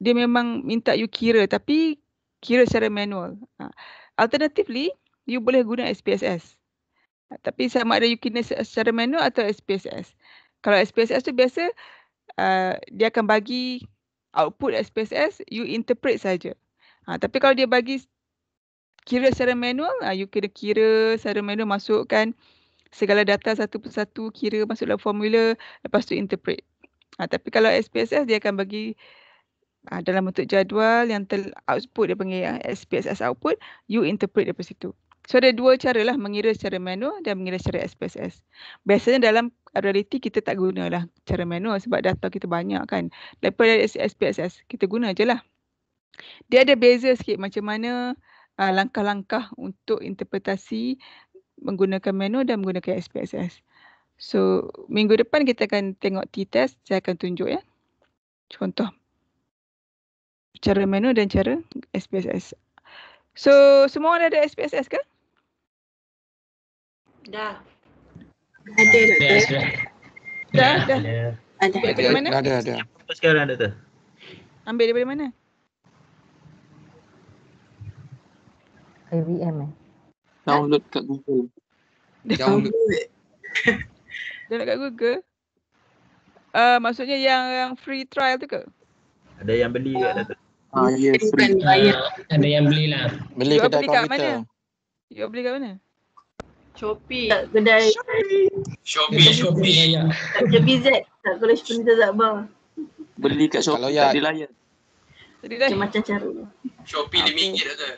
S1: dia memang minta you kira tapi kira secara manual. Alternatively, you boleh guna SPSS. Tapi sama ada you kira secara manual atau SPSS. Kalau SPSS tu biasa, dia akan bagi output SPSS, you interpret saja. Tapi kalau dia bagi kira secara manual, you kena kira secara manual, masukkan segala data satu persatu, kira masuk dalam formula, lepas tu interpret. Tapi kalau SPSS dia akan bagi dalam bentuk jadual yang output dia panggil SPSS output, you interpret daripada situ. So ada dua cara lah, mengira secara manual dan mengira secara SPSS. Biasanya dalam reality kita tak gunalah cara manual sebab data kita banyak kan. Daripada SPSS kita guna je lah. Dia ada beza sikit macam mana langkah-langkah untuk interpretasi menggunakan manual dan menggunakan SPSS. So minggu depan kita akan tengok t-test, saya akan tunjuk ya. Contoh cara manual dan cara SPSS. So semua orang ada SPSS ke?
S3: Dah.
S8: Ada.
S1: Dah.
S8: Ada.
S1: Ambil daripada mana?
S9: Ada.
S5: Apa sekarang Doktor?
S1: Ambil daripada mana?
S10: IVM
S9: Download kat Google.
S4: Download.
S1: Download kat Google. Maksudnya yang free trial tu ke?
S5: Ada yang beli kat Doktor?
S9: Ya, free.
S11: Ada yang belilah.
S9: Beli
S1: You
S9: kedai
S1: beli kat
S9: komputer.
S1: mana? You beli kat mana?
S2: Shopee. Tak kedai.
S11: Shopee.
S2: Tak kerja BZ. Tak college printer Zakbar.
S9: Beli kat
S11: Kalau
S9: Shopee
S11: ya-
S9: tak dilayan.
S2: Macam-macam cara.
S4: Shopee RM5 Doktor.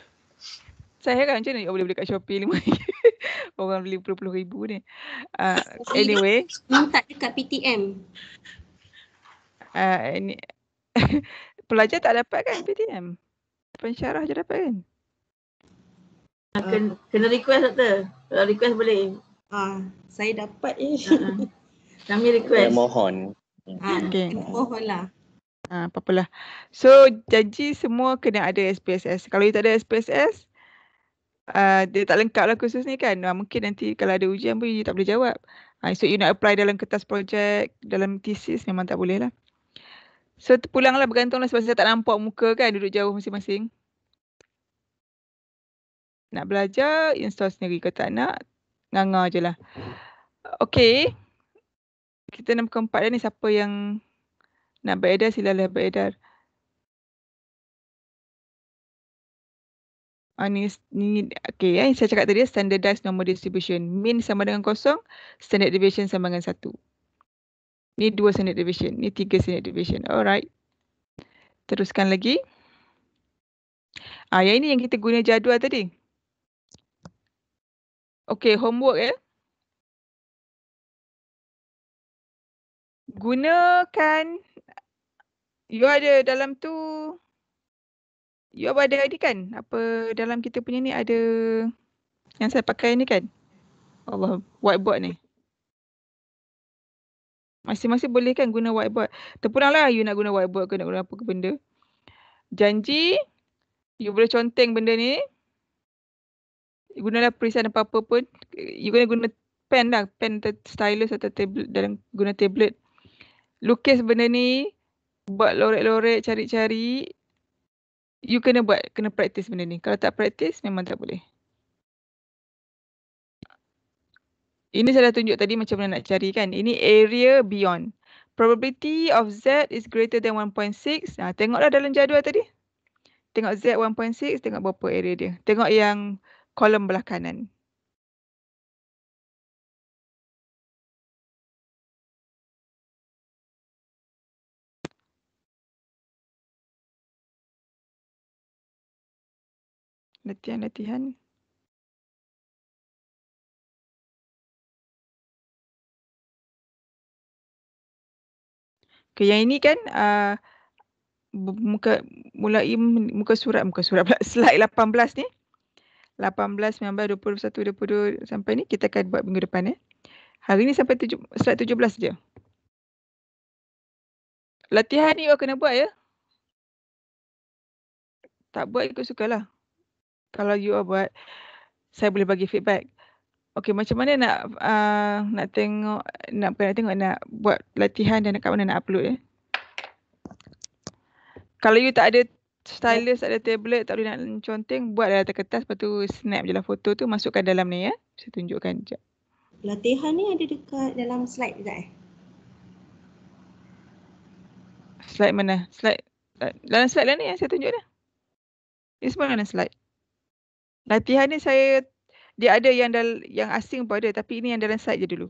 S1: Saya heran macam mana you boleh beli kat Shopee RM5. Orang beli puluh-puluh ribu ni. Anyway.
S3: Tak dekat PTM.
S1: Ini pelajar tak dapat kan PTM? Pensyarah je dapat kan?
S2: Kena request doktor. Kalau request boleh.
S3: Saya dapat
S2: Kami request.
S10: Mohon.
S1: Okay.
S3: Mohon lah.
S1: Apa-apalah. So janji semua kena ada SPSS. Kalau you tak ada SPSS, dia tak lengkap lah kursus ni kan. Mungkin nanti kalau ada ujian pun you tak boleh jawab. So you nak apply dalam kertas projek, dalam thesis memang tak boleh lah. So terpulanglah, bergantunglah sebab saya tak nampak muka kan, duduk jauh masing-masing. Nak belajar, install sendiri. Kalau tak nak, nganga je lah. Okay. Kita nombor 4 dah ni. Siapa yang nak beredar, silalah beredar. Ni okay, saya cakap tadi standardized normal distribution. Mean sama dengan 0, standard deviation sama dengan 1. Ni 2 standard deviation, ni 3 standard deviation. Alright. Teruskan lagi. Yang ini yang kita guna jadual tadi. Okay, homework ya. Gunakan, you ada dalam tu, you ada ni kan, apa dalam kita punya ni ada yang saya pakai ni kan, Allah, whiteboard ni. Masing-masing boleh kan guna whiteboard. Terpulanglah you nak guna whiteboard ke nak guna apa ke benda. Janji, you boleh conteng benda ni. Gunalah perisan apa-apa pun. You kena guna pen lah, pen atau stylus atau tablet, dalam guna tablet. Lukis benda ni, buat lorek-lorek, cari-cari. You kena buat, kena practice benda ni. Kalau tak practice, memang tak boleh. Ini saya dah tunjuk tadi macam mana nak cari kan. Ini area beyond. Probability of Z is greater than 1.6. Tengoklah dalam jadual tadi. Tengok Z 1.6, tengok berapa area dia. Tengok yang kolom belah kanan. Latihan-latihan. Okay, yang ini kan muka surat pula, slide 18 ni. 18, 19, 20, 21, 22 sampai ni kita akan buat minggu depan ya. Hari ni sampai slide 17 je. Latihan ni you kena buat ya. Tak buat ikut sukalah. Kalau you buat, saya boleh bagi feedback. Okey, macam mana nak tengok, nak buat latihan dan kat mana nak upload ya. Kalau you tak ada stylus, tak ada tablet, tak boleh nak conteng, buat dalam kertas, lepas tu snap je lah foto tu, masukkan dalam ni ya. Saya tunjukkan sekejap.
S3: Latihan ni ada dekat dalam slide juga
S1: Slide mana? Slide dalam slide lah ni yang saya tunjuk dah. Ini semua dalam slide. Latihan ni dia ada yang asing pun ada, tapi ini yang dalam slide je dulu.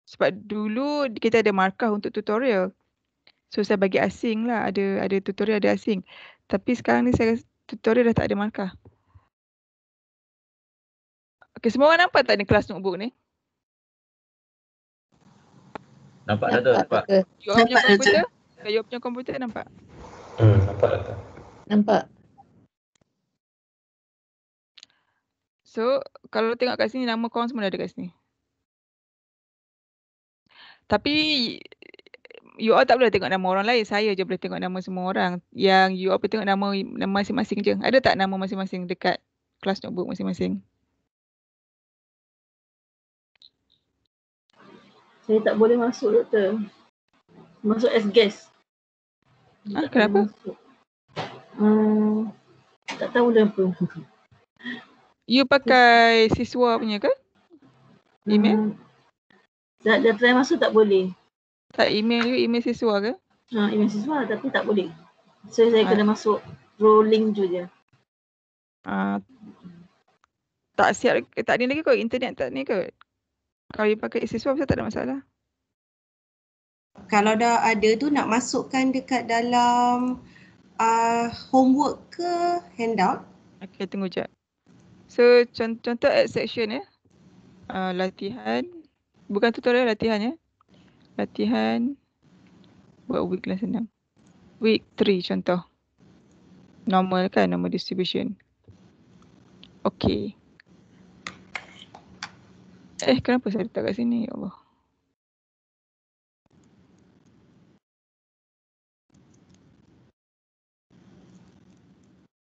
S1: Sebab dulu kita ada markah untuk tutorial. So saya bagi asing lah, ada tutorial, ada asing. Tapi sekarang ni tutorial dah tak ada markah. Okey, semua orang nampak tak ni kelas notebook ni?
S5: Nampak dah tu, nampak.
S1: You punya komputer nampak?
S11: Nampak dah tu.
S12: Nampak.
S1: So, kalau tengok kat sini, nama korang semua dah ada kat sini. Tapi, you all tak boleh tengok nama orang lain. Saya je boleh tengok nama semua orang. Yang you all boleh tengok nama masing-masing je. Ada tak nama masing-masing dekat kelas notebook masing-masing?
S2: Saya tak boleh masuk doktor. Masuk as guest.
S1: Kenapa?
S2: Tak tahu dah apa.
S1: You pakai siswa punya ke? Email?
S2: Dah try masuk tak boleh.
S1: Tak email you, email siswa ke?
S2: Email siswa tapi tak boleh. So saya kena masuk rolling je.
S1: Tak siap, tak ni lagi kot, internet tak ni kot. Kalau you pakai siswa pasal tak ada masalah.
S3: Kalau dah ada tu nak masukkan dekat dalam homework ke handout?
S1: Okay, tunggu jap. So, contoh at section latihan. Bukan tutorial, latihan ya. Latihan. Buat week lah senang. Week 3 contoh. Normal kan, normal distribution. Okay. Kenapa saya letak kat sini? Ya Allah.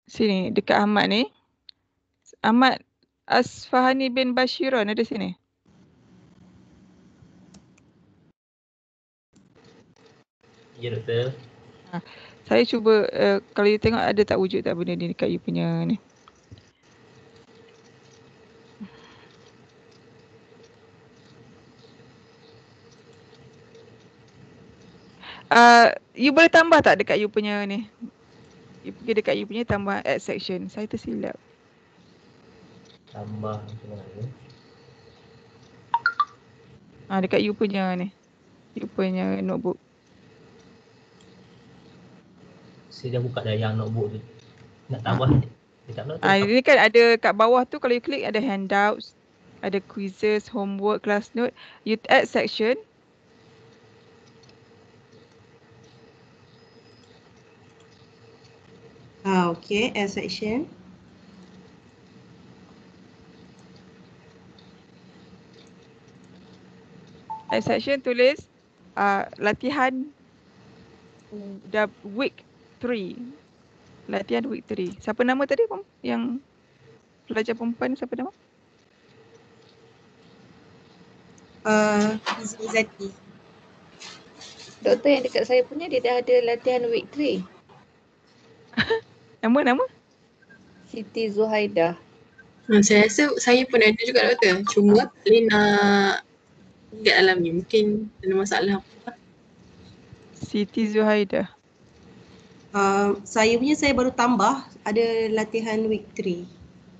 S1: Sini, dekat Ahmad ni. Ahmad Asfahani bin Bashiron ada sini.
S11: Ya, doktor.
S1: Saya cuba, kalau you tengok ada tak wujud tak benda ni dekat you punya ni. You boleh tambah tak dekat you punya ni? You pergi dekat you punya tambah add section. Saya tersilap.
S11: Tambah macam mana?
S1: Dekat you punya ni. You punya notebook.
S11: Saya dah buka dah yang notebook tu. Nak tambah dia tak nak tu.
S1: Ini kan ada kat bawah tu, kalau you klik ada handouts, ada quizzes, homework, class note. You add section.
S3: Okay, add section.
S1: Add section tulis latihan dah week 3. Latihan week 3. Siapa nama tadi yang pelajar perempuan, siapa nama?
S3: Izzati.
S2: Doktor, yang dekat saya punya dia dah ada latihan week 3.
S1: Nama?
S2: Siti Zuhaidah.
S12: Saya rasa saya pun ada juga doktor. Cuma boleh nak lihat dalam ni. Mungkin ada masalah.
S1: Siti Zuhaidah.
S3: Saya baru tambah ada latihan week 3.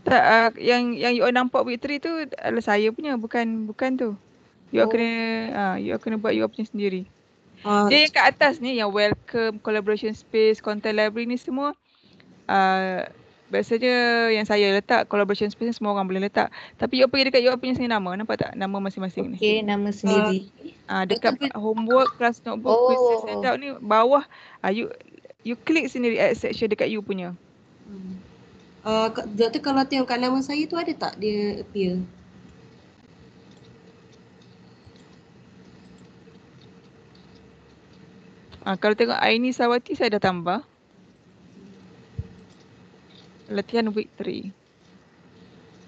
S1: Tak, yang you all nampak week 3 tu adalah saya punya, bukan tu. You all kena buat you all punya sendiri. Dia yang kat atas ni, yang welcome, collaboration space, content library ni semua biasanya yang saya letak, collaboration space ni semua orang boleh letak. Tapi you all pergi dekat you all punya sini nama, nampak tak nama masing-masing ni?
S2: Okay, nama sendiri.
S1: Dekat homework, class notebook, quizzes, handout ni bawah, you klik sendiri add section dekat you punya.
S3: Doktor, kalau tengok kat nama saya tu ada tak dia appear?
S1: Kalau tengok Aini Sawati saya dah tambah. Latihan week 3.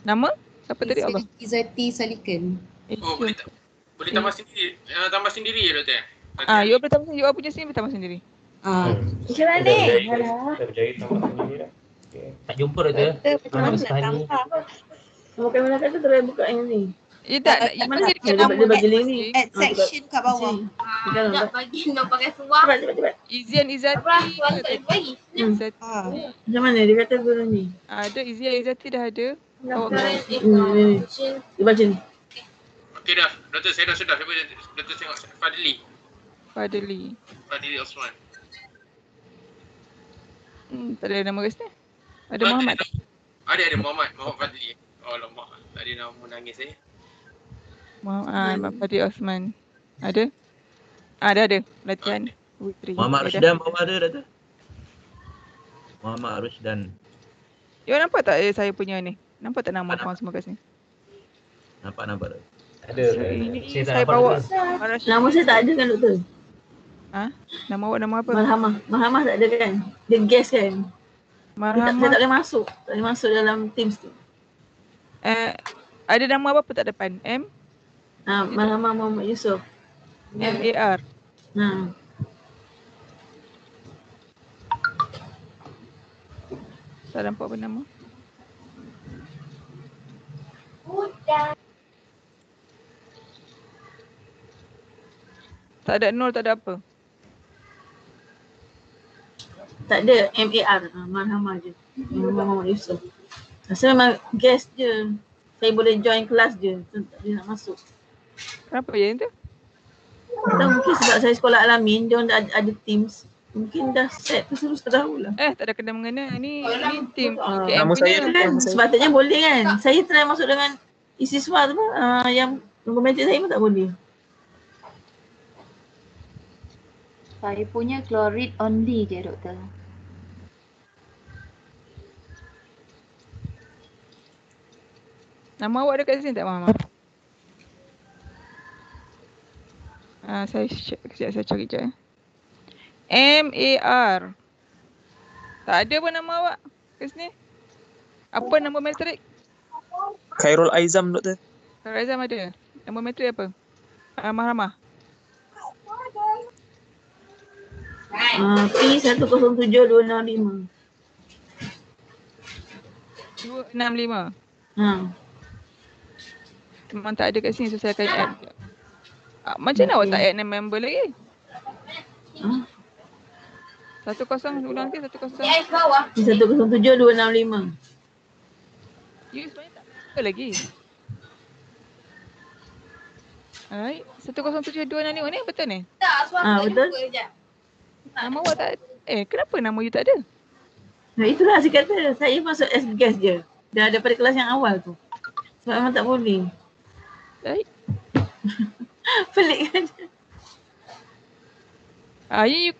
S1: Nama? Siapa tadi Allah?
S3: Izzati Salikan.
S13: Boleh tambah sendiri. Tambah sendiri ya doktor?
S1: You boleh tambah sendiri. You punya sini boleh tambah sendiri.
S2: Macam mana?
S11: Saya berjaya tambah sendiri dah. Tak jumpa doktor.
S2: Macam mana nak tambah? Bukan mana kata terus buka yang ni.
S1: Tak, you pergi dekat nama
S3: add section kat bawah.
S6: Nak bagi nak pakai suar.
S1: Izian Izzati.
S12: Macam mana dia kata guru ni?
S1: Ada Izian Izzati dah ada.
S12: Dia baca ni.
S13: Okey dah. Doktor, saya dah sudah. Doktor tengok Fadli Osman.
S1: Tak ada nama kat sini. Ada Muhammad.
S13: Ada Muhammad Fadli. Oh lama. Tadi nama menangis saya.
S1: Muhammad Fadli Osman. Ada? Ada. Latihan week 3.
S5: Muhammad Rusdan bawah ada doktor? Muhammad Rusdan.
S1: You nampak tak saya punya ni? Nampak tak nama korang semua kat sini?
S5: Nampak doktor.
S11: Ada.
S1: Ini saya bawa.
S12: Nama saya tak ada kan doktor?
S1: Nama awak nama apa?
S12: Marhamah tak ada kan? Dia guest kan?
S1: Marhamah.
S12: Saya tak boleh masuk. Tak boleh masuk dalam Teams tu.
S1: Ada nama apa tak depan? M?
S12: Marhamah Muhammad Yusof.
S1: MAR. Tak nampak apa nama. Tak ada nol, tak ada apa.
S12: Tak ada MAR. Marhamah je. Muhammad Yusof. Saya memang guest je.
S14: Saya boleh join kelas je. Dia nak masuk.
S1: Kenapa ya tu?
S14: Tak mungkin sebab saya sekolah Al-Amin, dia orang ada Teams. Mungkin dah set terus tahulah.
S1: Tak ada kena mengena. Ni team
S9: Nama saya
S14: Kan sepatutnya boleh kan. Saya try masuk dengan siswa tu yang komentar saya pun tak boleh.
S6: Saya punya chloride only je doktor.
S1: Nama awak ada kat sini tak Mama? Saya cari je. MAR. Tak ada pun nama awak kat sini. Apa nama matrik?
S9: Khairul Aizam doktor.
S1: Khairul Aizam ada. Nama matrik apa? Mahramah.
S14: P107265.
S1: 265. Memang tak ada kat sini, so saya akan add. Macam mana awak tak add member lagi? 10 ulang ke 10?
S14: 107265.
S1: You sebenarnya tak ada lagi. Alright, 107265 ni betul ni?
S14: Betul.
S1: Nama awak tak ada. Kenapa nama you tak ada?
S14: Itulah saya kata, saya masuk as guest je. Dah daripada kelas yang awal tu. Sebab memang tak boleh.
S1: Baik.
S14: Pelik kan?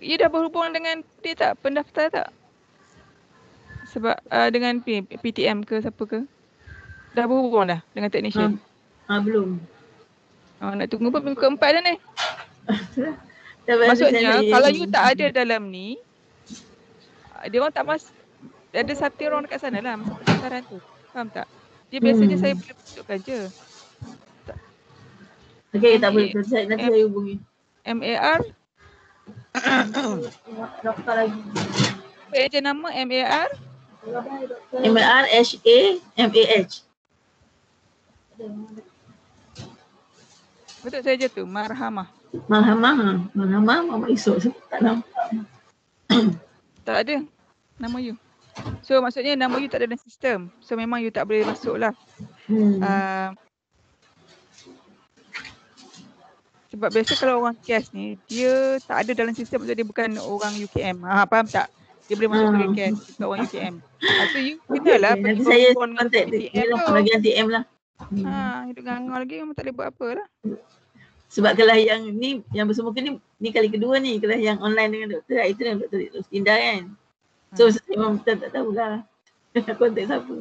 S1: You dah berhubung dengan dia tak? Pendaftar tak? Sebab dengan PTM ke siapa ke? Dah berhubung dah dengan technician?
S14: Belum.
S1: Nak tunggu pun minggu keempat dah ni. Maksudnya kalau you tak ada dalam ni, dia orang tak ada satu orang dekat sana lah masa pendaftaran tu. Faham tak? Dia biasanya saya boleh tunjukkan je.
S14: Okey, tak boleh. Nanti saya hubungi.
S1: MAR.
S14: Daftar lagi.
S1: Apa je nama MAR?
S14: MARHAMAH.
S1: Betul saja tu, Marhamah.
S14: Marhamah Mama esok saya tak nampak.
S1: Tak ada nama you. So maksudnya nama you tak ada dalam sistem. So memang you tak boleh masuk lah. Sebab biasa kalau orang CAS ni, dia tak ada dalam sistem, maksudnya dia bukan orang UKM. Faham tak? Dia boleh masuk sebagai CAS, bukan orang UKM. So you kenalah pergi
S14: saya
S1: dengan
S14: PTM tu. Bagian TM lah.
S1: Hidup ngangau lagi, memang tak boleh buat apa lah.
S14: Sebab kelas yang ni, yang bersemuka ni kali kedua ni, kelas yang online dengan doktor. Itu dengan Dr. Rustinda kan. So saya memang tak tahulah kontak siapa.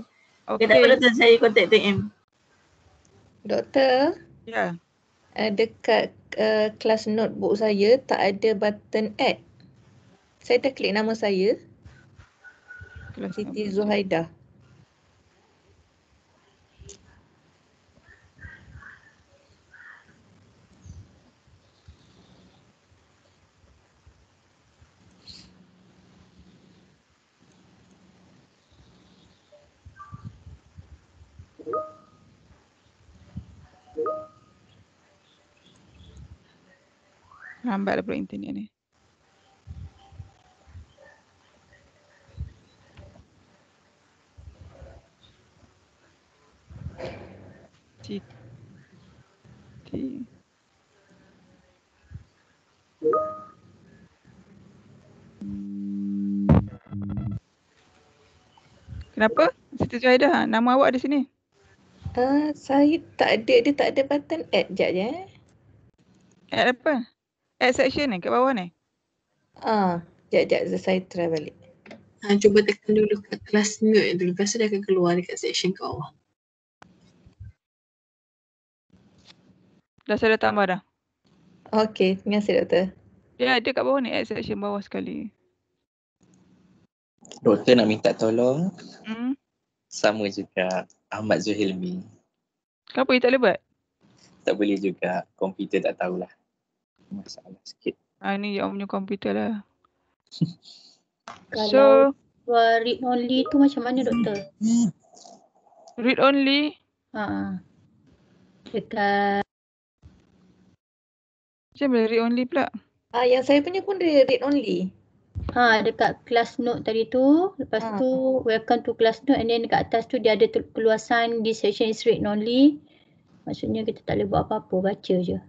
S14: Okay, tak apa doktor, saya kontak TM.
S2: Doktor?
S1: Ya.
S2: Dekat kelas notebook saya tak ada button add. Saya dah klik nama saya. Siti Zuhaidah.
S1: Lambat lah pula internet ni. Kenapa? Siti Zuhaidah, nama awak ada sini?
S2: Saya tak ada, dia tak ada button add. Sekejap je.
S1: Add apa? Add section ni, kat bawah ni?
S2: Sekejap, saya try balik.
S12: Cuba tekan dulu kat kelas note dulu. Lepas tu dia akan keluar dekat section kat bawah.
S1: Saya dah tambah dah.
S2: Okey, terima kasih doktor.
S1: Dia ada kat bawah ni, add section bawah sekali.
S10: Doktor nak minta tolong. Sama juga Ahmad Zuhilmi.
S1: Kenapa you tak boleh buat?
S10: Tak boleh juga, komputer tak tahulah. Masalah sikit.
S1: Ni yang punya komputer lah.
S6: Kalau read only tu macam mana doktor?
S1: Read only?
S6: Dekat
S1: macam mana read only pula?
S2: Yang saya punya pun read only.
S6: Dekat class note tadi tu. Lepas tu welcome to class note, and then dekat atas tu dia ada keluasan this session is read only. Maksudnya kita tak boleh buat apa-apa, baca je.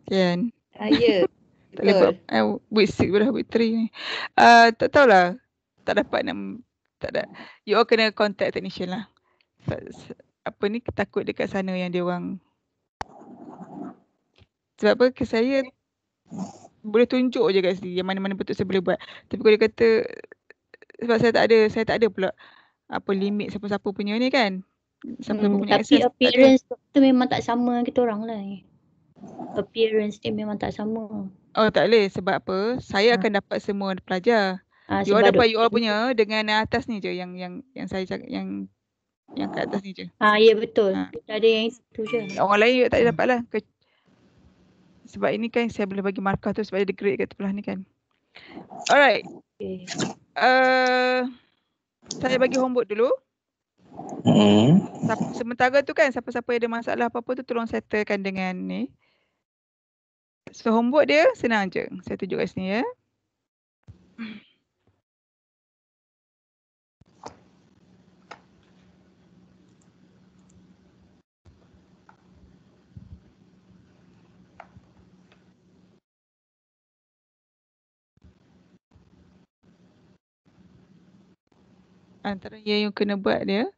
S1: Kan?
S2: Ya.
S1: Tak boleh buat week 6 dah, week 3 ni. Tak tahulah. Tak dapat nak, tak ada. You all kena contact technician lah. Apa ni, takut dekat sana yang dia orang. Sebab apa, ke saya boleh tunjuk je kat sini yang mana-mana betul saya boleh buat. Tapi kalau dia kata, sebab saya tak ada pula apa limit siapa-siapa punya ni kan. Siapa-siapa punya
S6: Tapi
S1: access.
S6: appearance tu memang tak sama kita orang lah. Appearance dia memang tak sama.
S1: Oh tak boleh, sebab apa? Saya akan dapat semua pelajar. You all dapat you all punya dengan atas ni je yang saya cakap yang kat atas ni je.
S6: Ya betul. Kita ada yang itu je.
S1: Orang lain tak dapat lah. Sebab ini kan saya boleh bagi markah tu sebab ada grade kat sebelah ni kan. Alright.
S6: Okay.
S1: Saya bagi homework dulu. Sementara tu kan siapa-siapa ada masalah apa-apa tu tolong settlekan dengan ni. So homework dia senang je. Saya tunjuk kat sini ya. Antara yang kena buat dia,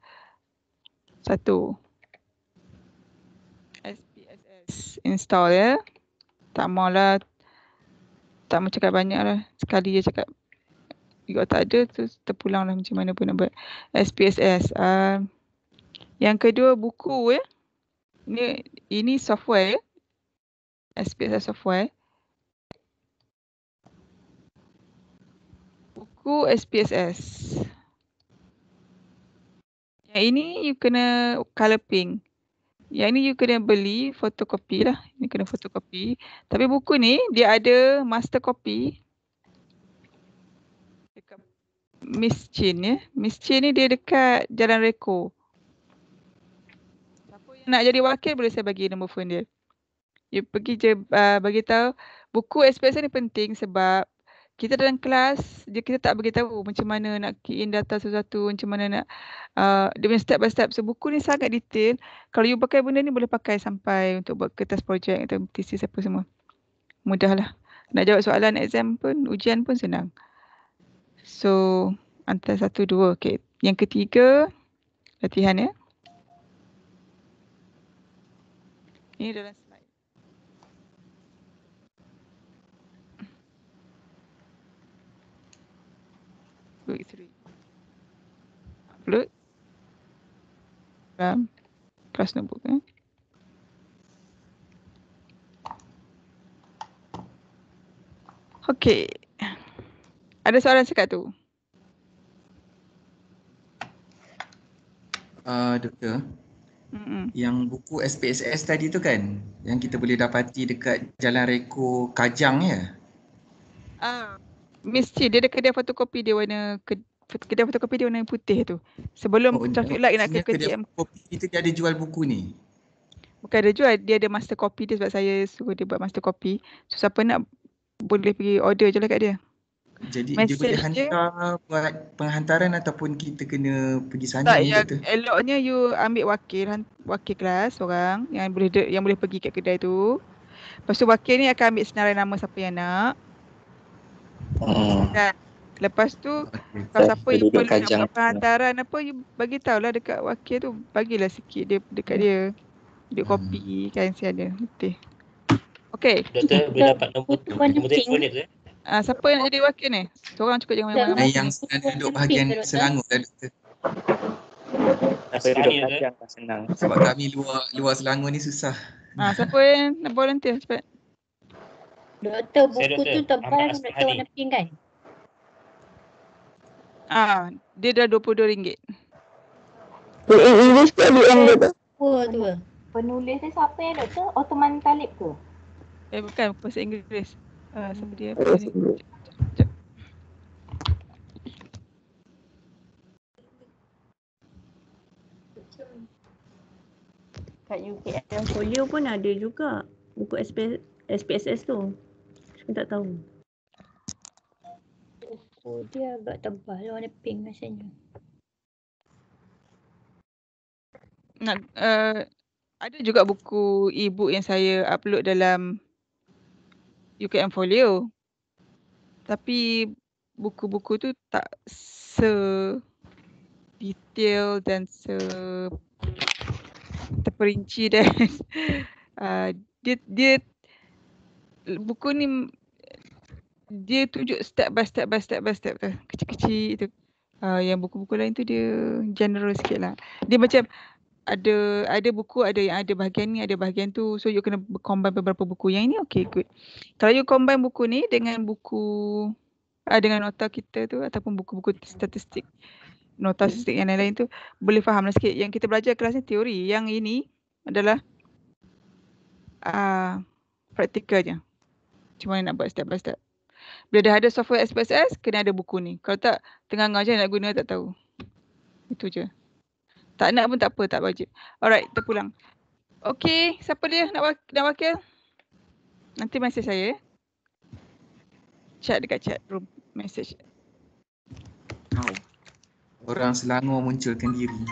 S1: satu, SPSS install ya. Tak maulah, tak mau cakap banyak lah. Sekali je cakap. Kalau tak ada tu terpulang lah macam mana pun nak buat. SPSS. Yang kedua buku ya. Ini software ya. SPSS software. Buku SPSS. Yang ini you kena color pink. Yang ni you kena beli fotokopi lah. Ini kena fotokopi. Tapi buku ni dia ada master copy. Dekat Miss Chin ya. Miss Chin ni dia dekat Jalan Reko. Siapa yang nak jadi wakil boleh saya bagi nombor phone dia. You pergi je bagi tahu buku SPSS ni penting sebab kita dalam kelas kita tak beritahu macam mana nak key in data sesuatu, macam mana nak dia punya step by step. So buku ni sangat detail. Kalau you pakai benda ni boleh pakai sampai untuk buat kertas projek atau thesis apa semua. Mudahlah. Nak jawab soalan exam pun, ujian pun senang. So antara 1, 2. Okay. Yang ketiga latihan ya. Ini dalam slide. Week 3. Upload. Dalam kelas notebook ya. Okey. Ada soalan sekat tu?
S4: Doktor. Yang buku SPSS tadi tu kan, yang kita boleh dapati dekat Jalan Reko Kajang ya?
S1: Mesti dia ada kedai fotokopi dia warna kedai fotokopi dia warna putih tu. Sebelum traffic light nak ke KTM.
S4: Kopi kita dia ada jual buku ni.
S1: Bukan ada jual, dia ada master copy dia sebab saya suruh dia buat master copy. So siapa nak boleh pergi order je lah kat dia.
S4: Jadi dia boleh hantar buat penghantaran ataupun kita kena pergi sana
S1: tak,
S4: ni
S1: tu? Eloknya you ambil wakil kelas orang yang boleh pergi kat kedai tu. Lepas tu wakil ni akan ambil senarai nama siapa yang nak. Dan lepas tu kalau siapa yang perlu nak buat penghantaran apa, you bagi tahulah dekat wakil tu, bagilah sikit dia dekat dia. Dia kopi kan si ada. Betul. Okey.
S11: Doktor boleh dapat nombor telefon dia ke?
S1: Siapa yang nak jadi wakil ni? Seorang cukup jangan banyak-banyak.
S4: Yang duduk bahagian Selangor dah doktor.
S10: Apa duduk Kajang tak senang.
S4: Sebab kami luar Selangor ni susah.
S1: Siapa yang nak volunteer cepat?
S6: Doktor, buku tu tebal doktor warna pink kan?
S1: Dia dah RM22.
S8: English ke LM dia tu?
S6: Penulis dia siapa ya doktor? Ottoman Talib ke?
S1: Bukan, bahasa Inggeris. Siapa dia?
S2: Kat UKM Folio pun ada juga buku SPSS tu. Saya tak tahu.
S6: Oh, dia agak tebal warna pink rasanya.
S1: Ada juga buku e-book yang saya upload dalam UKM Folio. Tapi buku-buku tu tak detail dan terperinci dan dia buku ni dia tunjuk step by step tu, kecil-kecil tu. Yang buku-buku lain tu dia general sikit lah. Dia macam ada buku ada yang ada bahagian ni, ada bahagian tu. So you kena combine beberapa buku. Yang ini okay, good. Kalau you combine buku ni dengan buku dengan nota kita tu ataupun buku-buku statistik, nota statistik yang lain-lain tu, boleh faham lah sikit. Yang kita belajar kelas ni teori. Yang ini adalah praktikal je. Macam mana nak buat step by step. Bila dah ada software SPSS, kena ada buku ni. Kalau tak, tengah-tengah je nak guna tak tahu. Itu je. Tak nak pun tak apa, tak wajib. Alright, kita pulang. Okay, siapa dia nak wakil? Nanti message saya. Chat dekat chat room. Message.
S4: Orang Selangor munculkan diri.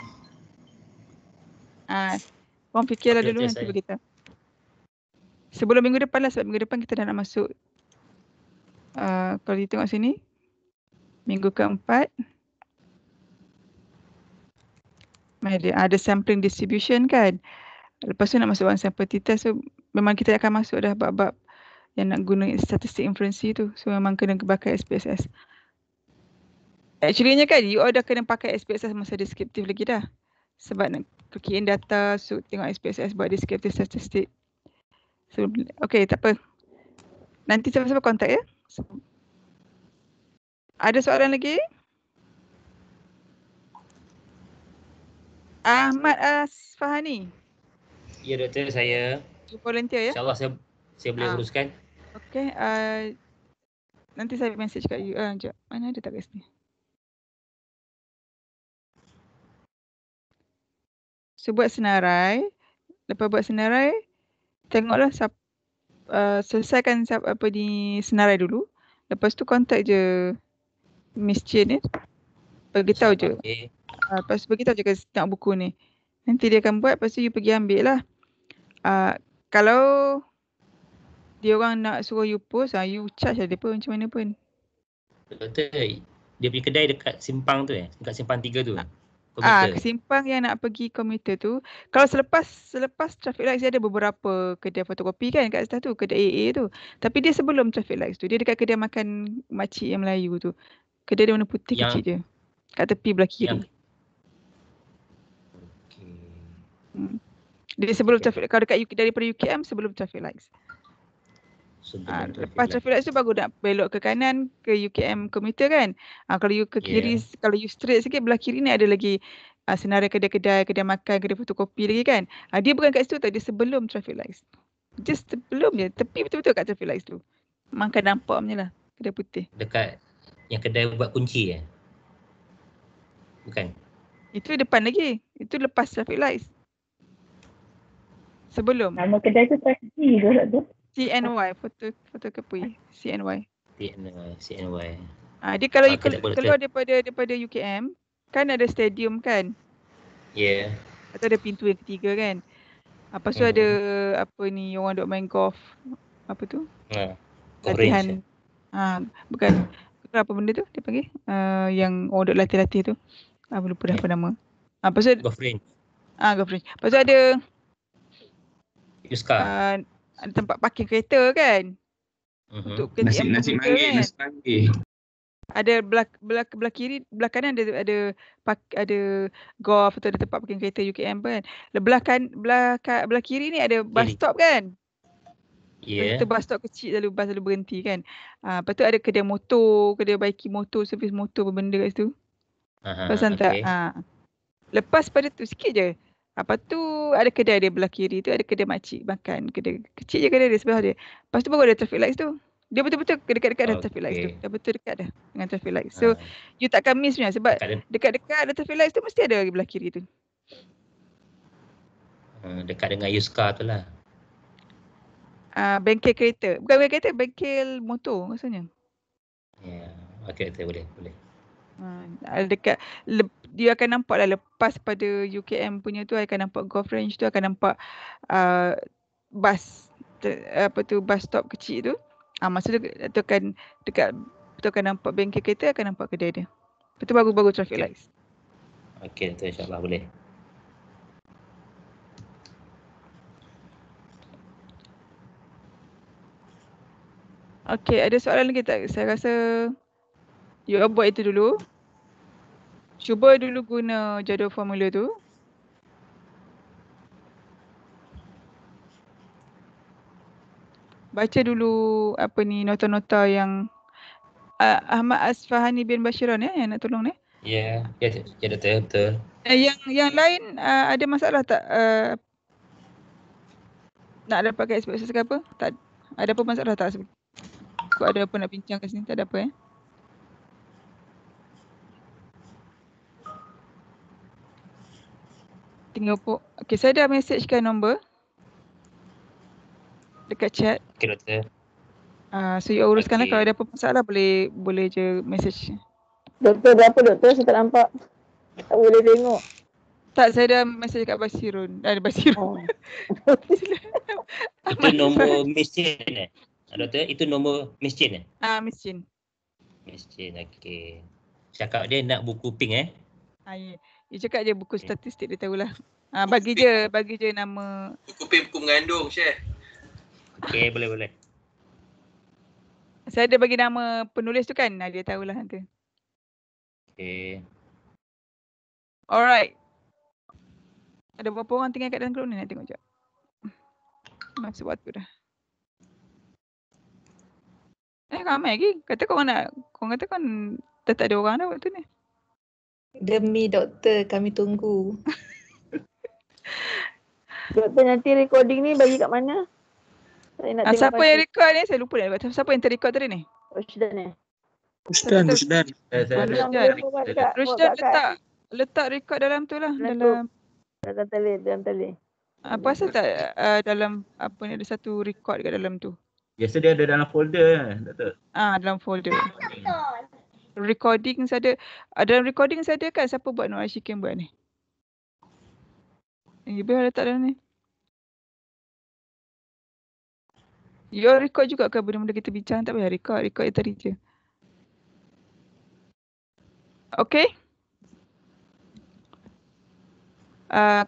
S1: Korang fikirlah dulu nanti beritahu. Sebelum minggu depan lah, sebab minggu depan kita dah nak masuk. Kalau kita tengok sini, minggu keempat. Ada sampling distribution kan. Lepas tu nak masuk one sample t-test. So memang kita akan masuk dah bab-bab yang nak guna statistik inferensi tu. So memang kena pakai SPSS. Actually kan you dah kena pakai SPSS masa deskriptif lagi dah. Sebab nak key in data, so tengok SPSS buat deskriptif statistik. So okay, tak apa. Nanti siapa-siapa kontak ya. Ada soalan lagi? Ahmad Asfahani.
S11: Ya doktor, saya
S1: volunteer ya.
S11: InsyaAllah saya boleh uruskan.
S1: Okay, nanti saya message kat you. Sekejap, mana ada tak kat sini? So buat senarai. Lepas buat senarai, tengoklah selesaikan senarai dulu. Lepas tu kontak je Miss Chin ni. Beritahu je.
S11: Okay.
S1: Lepas tu beritahu je tengok buku ni. Nanti dia akan buat, lepas tu you pergi ambil lah. Kalau dia orang nak suruh you post, you charge lah dia pun macam mana pun.
S11: Doktor, dia punya kedai dekat simpang tu dekat simpang 3 tu.
S1: Simpang yang nak pergi komuter tu. Kalau selepas traffic lights dia ada beberapa kedai fotokopi kan kat atas tu, kedai AA tu. Tapi dia sebelum traffic lights tu, dia dekat kedai makan makcik yang Melayu tu. Kedai dia warna putih kecil je. Kat tepi belah kiri. Dia sebelum traffic, kalau dekat daripada UKM sebelum traffic lights. Lepas traffic lights tu baru nak belok ke kanan ke UKM komuter kan. Kalau you ke kiri, kalau you straight sikit belah kiri ni ada lagi senarai kedai-kedai, kedai makan, kedai fotokopi lagi kan. Dia bukan kat situ tadi, sebelum traffic lights. Just sebelum je, tepi betul-betul kat traffic lights tu. Makan nampak macam lah, kedai putih.
S11: Dekat yang kedai buat kunci bukan? Itu
S1: depan lagi. Itu lepas traffic lights. Sebelum.
S6: Nama kedai tu Traffic tu.
S1: CNY, fotokopi. CNY.
S11: CNY.
S1: Dia kalau you keluar daripada UKM, kan ada stadium kan?
S11: Ya.
S1: Atau ada pintu yang ketiga kan? Lepas tu ada orang duk main golf. Apa tu? Latihan. Bukan. Apa benda tu dia panggil? Yang orang duk latih-latih tu. Lupa dah apa nama. Lepas tu
S11: golf range.
S1: Golf range. Lepas tu ada
S11: Yuska.
S1: Ada tempat parking kereta kan? Untuk
S4: nasi manggil, nasi manggil.
S1: Ada belah kiri, belah kanan ada golf atau ada tempat parking kereta UKM kan. Belah kiri ni ada bus stop kan?
S11: Ya.
S1: Itu bus stop kecil, bus selalu berhenti kan. Lepas tu ada kedai motor, kedai baiki motor, servis motor berbenda kat situ. Lepas hantar. Lepas pada tu sikit je. Lepas tu ada kedai dia belah kiri tu, ada kedai makcik makan. Kedai kecil je kedai dia sebelah dia. Lepas tu baru ada traffic lights tu. Dia betul-betul dekat-dekat dah traffic lights tu. Dah betul dekat dah dengan traffic lights. So you takkan miss punya sebab dekat-dekat ada traffic lights tu mesti ada belah kiri tu.
S11: Dekat dengan Yuska tu lah.
S1: Bengkel kereta. Bukan bengkel kereta, bengkel motor rasanya.
S11: Ya. Okey, boleh.
S1: Dekat dia akan nampak lah lepas pada UKM punya tu akan nampak golf range tu, akan nampak bus bus stop kecil tu. Masa tu akan tu akan nampak bengkel kereta, akan nampak kedai dia. Betul, bagus traffic lights.
S11: Okey, tu insya-Allah boleh.
S1: Okey, ada soalan lagi tak? Saya rasa you buat itu dulu. Cuba dulu guna jadual formula tu. Baca dulu nota-nota yang Ahmad Asfahani bin Bashiran yang nak tolong ni.
S11: Ya, betul.
S1: Yang lain ada masalah tak? Nak dapatkan SPSS ke apa? Tak ada apa masalah tak? Kau ada apa nak bincang kat sini? Tak ada apa Tinggal okey, saya dah messagekan nombor dekat chat.
S11: Okey, doktor.
S1: So you uruskanlah, kalau ada apa masalah boleh je message.
S8: Doktor berapa doktor? Saya tak nampak. Tak boleh tengok.
S1: Tak, saya dah message kat Basirun. Basirun.
S11: Itu nombor miskin doktor? Itu nombor miskin
S1: miskin.
S11: Miskin, okey. Cakap dia nak buku pink
S1: ya. Dia cakap je buku statistik, dia tahulah. Bagi je nama.
S13: Buku pink, buku mengandung, Syekh.
S11: Okey, boleh.
S1: Saya ada bagi nama penulis tu kan, dia tahulah nanti.
S11: Okey.
S1: Alright. Ada berapa orang tinggal kat dalam grup ni? Nak tengok sekejap. Masuk waktu dah. Ramai lagi. Kata korang kata dah tak ada orang dah waktu ni.
S2: Demi doktor, kami tunggu.
S8: Doktor, nanti recording ni bagi kat mana? Saya nak tengok
S1: siapa yang record ni? Saya lupa dah. Siapa yang terrecord tadi ni?
S8: Rosdan
S4: Rusdan.
S1: Rusdan letak record dalam tu lah.
S8: Dalam tali.
S1: Apa asal tak dalam ada satu record kat dalam tu?
S5: Biasa dia ada dalam folder doktor.
S1: Dalam folder. Recording saya ada. Dalam recording saya ada kan, siapa buat Nur Ashikin buat ni? Boleh letak dalam ni. You record juga ke benda-benda kita bincang? Tak payah record yang tadi je. Okay. Ada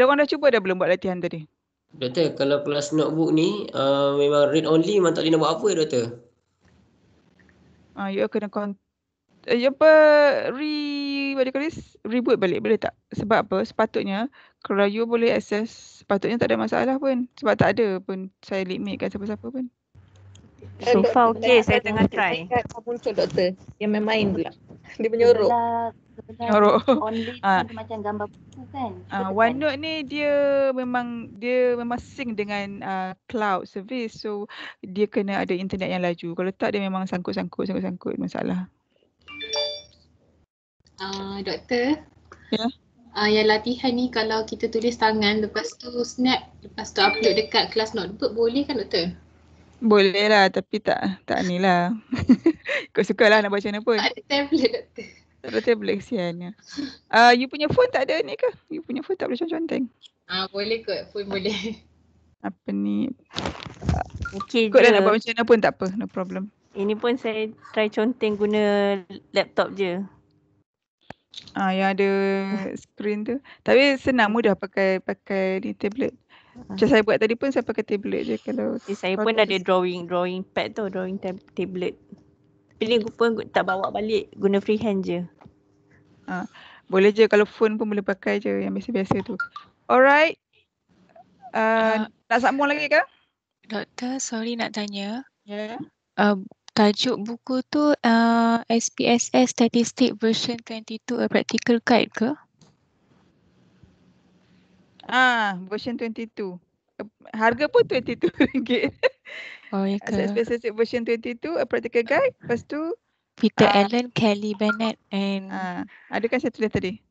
S1: orang dah cuba dah belum buat latihan tadi?
S15: Doktor, kalau kelas notebook ni memang read only, memang tak boleh nak buat apa doktor?
S1: You kena reboot balik, boleh tak? Sebab apa? Sepatutnya kalau you boleh access, sepatutnya tak ada masalah pun. Sebab tak ada pun saya limit kat siapa-siapa pun.
S2: So far okey, saya tengah try. Muncul doktor, dia main pula. Dia menyorok.
S6: Only dia macam gambar buku kan.
S1: OneNote ni dia memang sync dengan cloud service, so dia kena ada internet yang laju. Kalau tak dia memang sangkut masalah.
S12: Doktor.
S1: Ya.
S12: Yang latihan ni kalau kita tulis tangan, lepas tu snap, lepas tu upload dekat kelas notebook, boleh kan doktor?
S1: Boleh lah, tapi tak ni lah. Kau suka lah nak baca mana pun.
S12: Tak ada tablet doktor.
S1: Tak ada tablet, kesiannya. You punya phone tak ada ni ke? You punya phone tak boleh conteng?
S12: Boleh kot, phone boleh.
S1: Apa ni?
S2: Okey je.
S1: Kau dah nak buat macam mana pun tak apa, no problem.
S2: Ini pun saya try conteng guna laptop je.
S1: Yang ada screen tu. Tapi senang, mudah pakai ni tablet. Macam saya buat tadi pun saya pakai tablet je kalau.
S2: Saya pun ada drawing pad tu, drawing tablet. Tapi ni pun tak bawa balik, guna freehand je.
S1: Boleh je, kalau phone pun boleh pakai je yang biasa-biasa tu. Alright. Nak sambung lagi ke?
S7: Doktor, sorry nak tanya.
S1: Ya.
S7: Tajuk buku tu SPSS Statistik version 22 a practical guide ke?
S1: Version 22. Harga pun RM22.
S7: Oh ya ke?
S1: SPSS version 22 a practical guide. Lepas tu
S7: Peter Allen, Kelly Bennett and
S1: ada kan saya tulis tadi?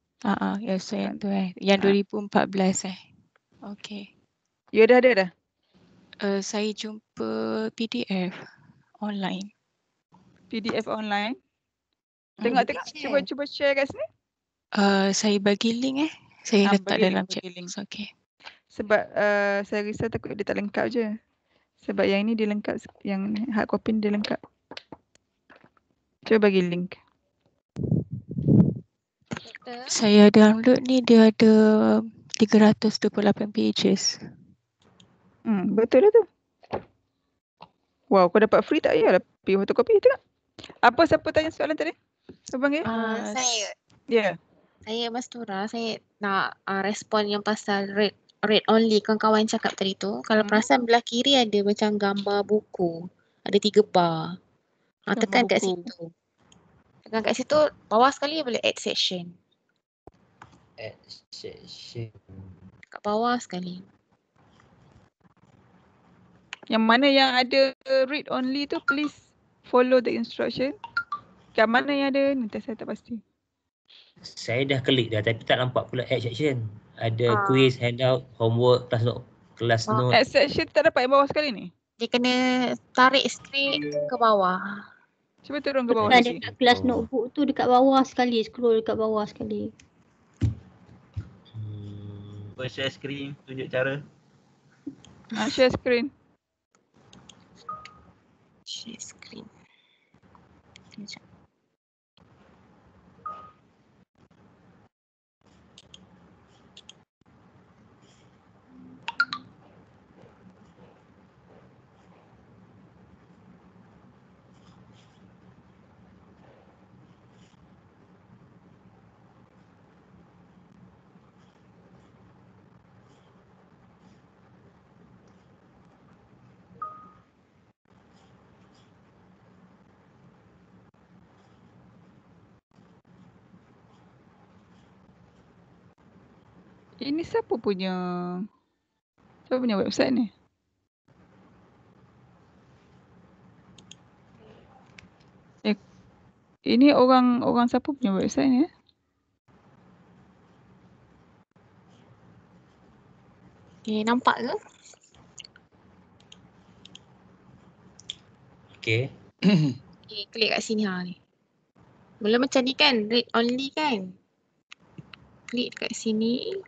S7: Ya, so yang tu yang 2014 Okay.
S1: You dah ada dah?
S7: Saya jumpa PDF online.
S1: PDF online. Tengok. Cuba share kat sini.
S7: Saya bagi link Saya letak
S1: Bagi
S7: dalam
S1: link,
S7: chat
S1: bagi link.
S7: box. Okay.
S1: Sebab saya risau takut dia tak lengkap je. Sebab yang ini dia lengkap, yang hard copy ni dia lengkap. Cuba bagi link.
S7: Saya download ni dia ada 328 pages.
S1: Betul lah tu. Wow, kau dapat free tak payahlah pergi photocopy. Tengok. Apa siapa tanya soalan tadi? Abang ya?
S16: Saya.
S1: Ya.
S16: Saya Mastura, saya nak respon yang pasal read only kawan-kawan cakap tadi tu. Kalau perasan belah kiri ada macam gambar buku. Ada 3 bar. Tekan kat situ. Tekan kat situ, bawah sekali boleh add section.
S11: Add section.
S16: Kat bawah sekali.
S1: Yang mana yang ada read only tu please follow the instruction. Kat mana yang ada ni saya tak pasti.
S11: Saya dah klik dah tapi tak nampak pula add section. Ada quiz, handout, homework, kelas note.
S1: Add section tak dapat yang bawah sekali ni?
S16: Dia kena tarik straight ke bawah.
S1: Cuba turun ke bawah
S6: Ada
S1: sikit.
S6: dekat kelas notebook tu dekat bawah sekali. Scroll dekat bawah sekali.
S5: Share screen, tunjuk cara.
S1: Share screen.
S16: Share screen. Sekejap.
S1: Ini siapa punya website ni? Ini orang siapa punya website ni?
S16: Okay, nampak ke?
S11: Okay.
S16: Okay, klik kat sini ni. Mula macam ni kan, read only kan? Klik kat sini.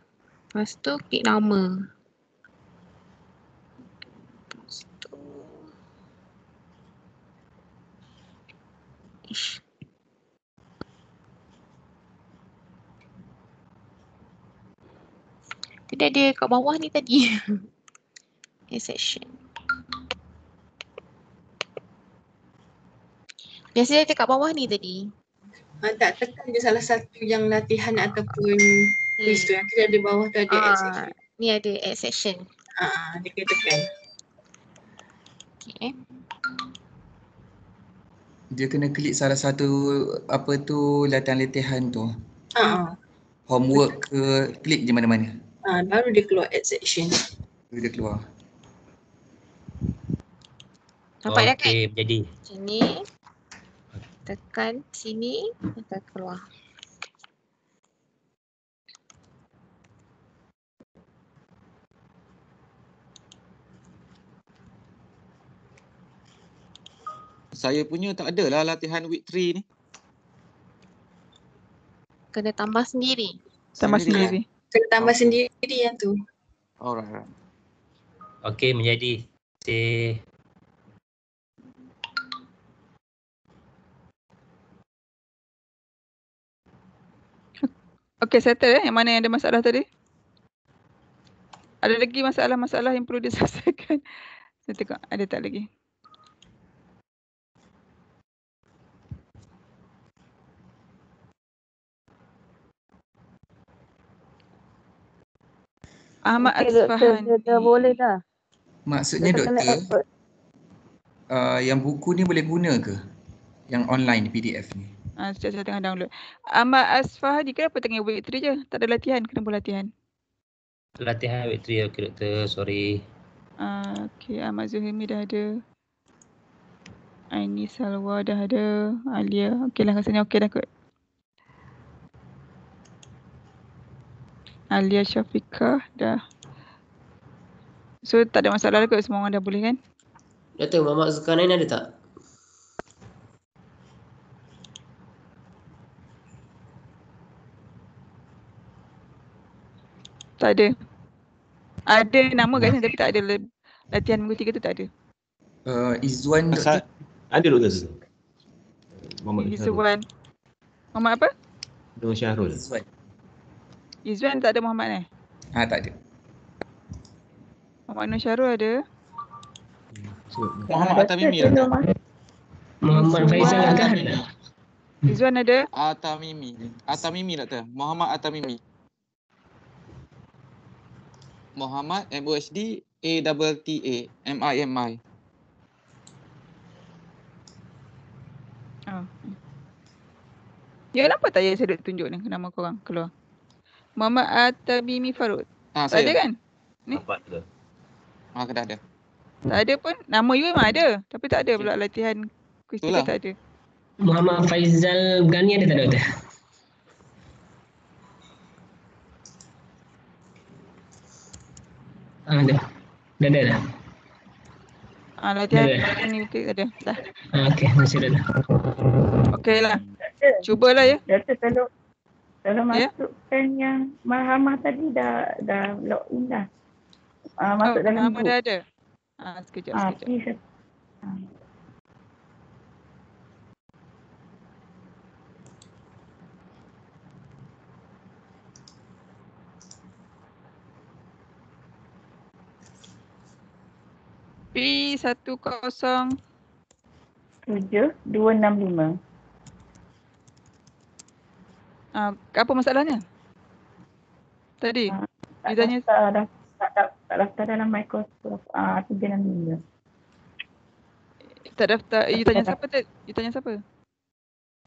S16: Lepas tu klik nama. Lepas tu Tidak ada kat bawah ni tadi. Section. Biasanya dekat bawah ni tadi.
S12: Tak tekan je salah satu yang latihan ataupun quiz tu. Yang kita di bawah tu ada add section.
S16: Ni ada add section.
S12: Dia kena tekan.
S16: Okay.
S4: Dia kena klik salah satu apa tu latihan-latihan tu. Homework ke, klik je mana-mana.
S12: Baru dia keluar add section.
S4: Baru dia keluar.
S16: Nampak dah kan?
S11: Okey, jadi.
S16: Macam ni. Tekan sini, akan keluar.
S10: Saya punya tak ada lah latihan week 3 ni.
S16: Kena tambah sendiri.
S1: Tambah sendiri.
S12: Kena tambah sendiri yang tu.
S10: Alright.
S11: Okey, menjadi.
S1: Okey, settle yang mana yang ada masalah tadi? Ada lagi masalah-masalah yang perlu diselesaikan? Saya tengok ada tak lagi? Ahmad Asfahani.
S8: Dah boleh dah.
S4: Maksudnya doktor, yang buku ni boleh guna ke? Yang online PDF ni?
S1: Sekejap saya tengah download. Ahmad Asfahani kenapa tengah week 3 je? Tak ada latihan, kena buat latihan.
S11: Latihan week 3, okey doktor, sorry.
S1: Okey, Ahmad Zuhaimi dah ada. Aini Salwa dah ada. Alia, okey lah rasanya okey dah kot. Alia Syafiqah dah. So tak ada masalah lah kot, semua orang dah boleh kan?
S15: Doktor, Muhammad Zulkarnain ada tak?
S1: Tak ada. Ada nama kat sini tapi tak ada latihan minggu 3 tu tak ada.
S4: Izzuan
S17: Ada doktor tu. Muhammad Syahrul.
S1: Izzuan. Muhammad apa?
S17: Nur Syahrul.
S1: Izzuan tak ada Muhammad
S4: Tak ada.
S1: Muhammad Nur Syahrul ada.
S18: Muhammad Atamimi ada.
S15: Muhammad Faizal kan ada.
S1: Izzuan ada.
S18: Atamimi doktor. Muhammad Atamimi. Muhammad MOSD ATTA MIMI.
S1: Ya kenapa tak payah saya duk tunjuk ni nama korang keluar. Muhammad Atamimi Farud. Tak ada kan? Ni.
S5: Nampak tu.
S18: Dah ada.
S1: Tak ada pun. Nama you memang ada. Tapi tak ada pula latihan kuis kita tak ada.
S15: Muhammad Faizal Ghani ada tak doktor? Ada. Dah ada dah.
S1: Latihan ni ada. Dah.
S15: Okey, masih ada.
S1: Okey lah. Cubalah ya.
S19: Doktor kalau masukkan yang Mahamah tadi dah login dah. Masuk dalam
S1: Mahamah dah ada. Sekejap.
S19: Please.
S1: P10
S19: 7265.
S1: Apa masalahnya? Tadi dia tanya
S19: tak daftar dalam Microsoft 365.
S1: Tak daftar. You tanya siapa tu? You tanya siapa?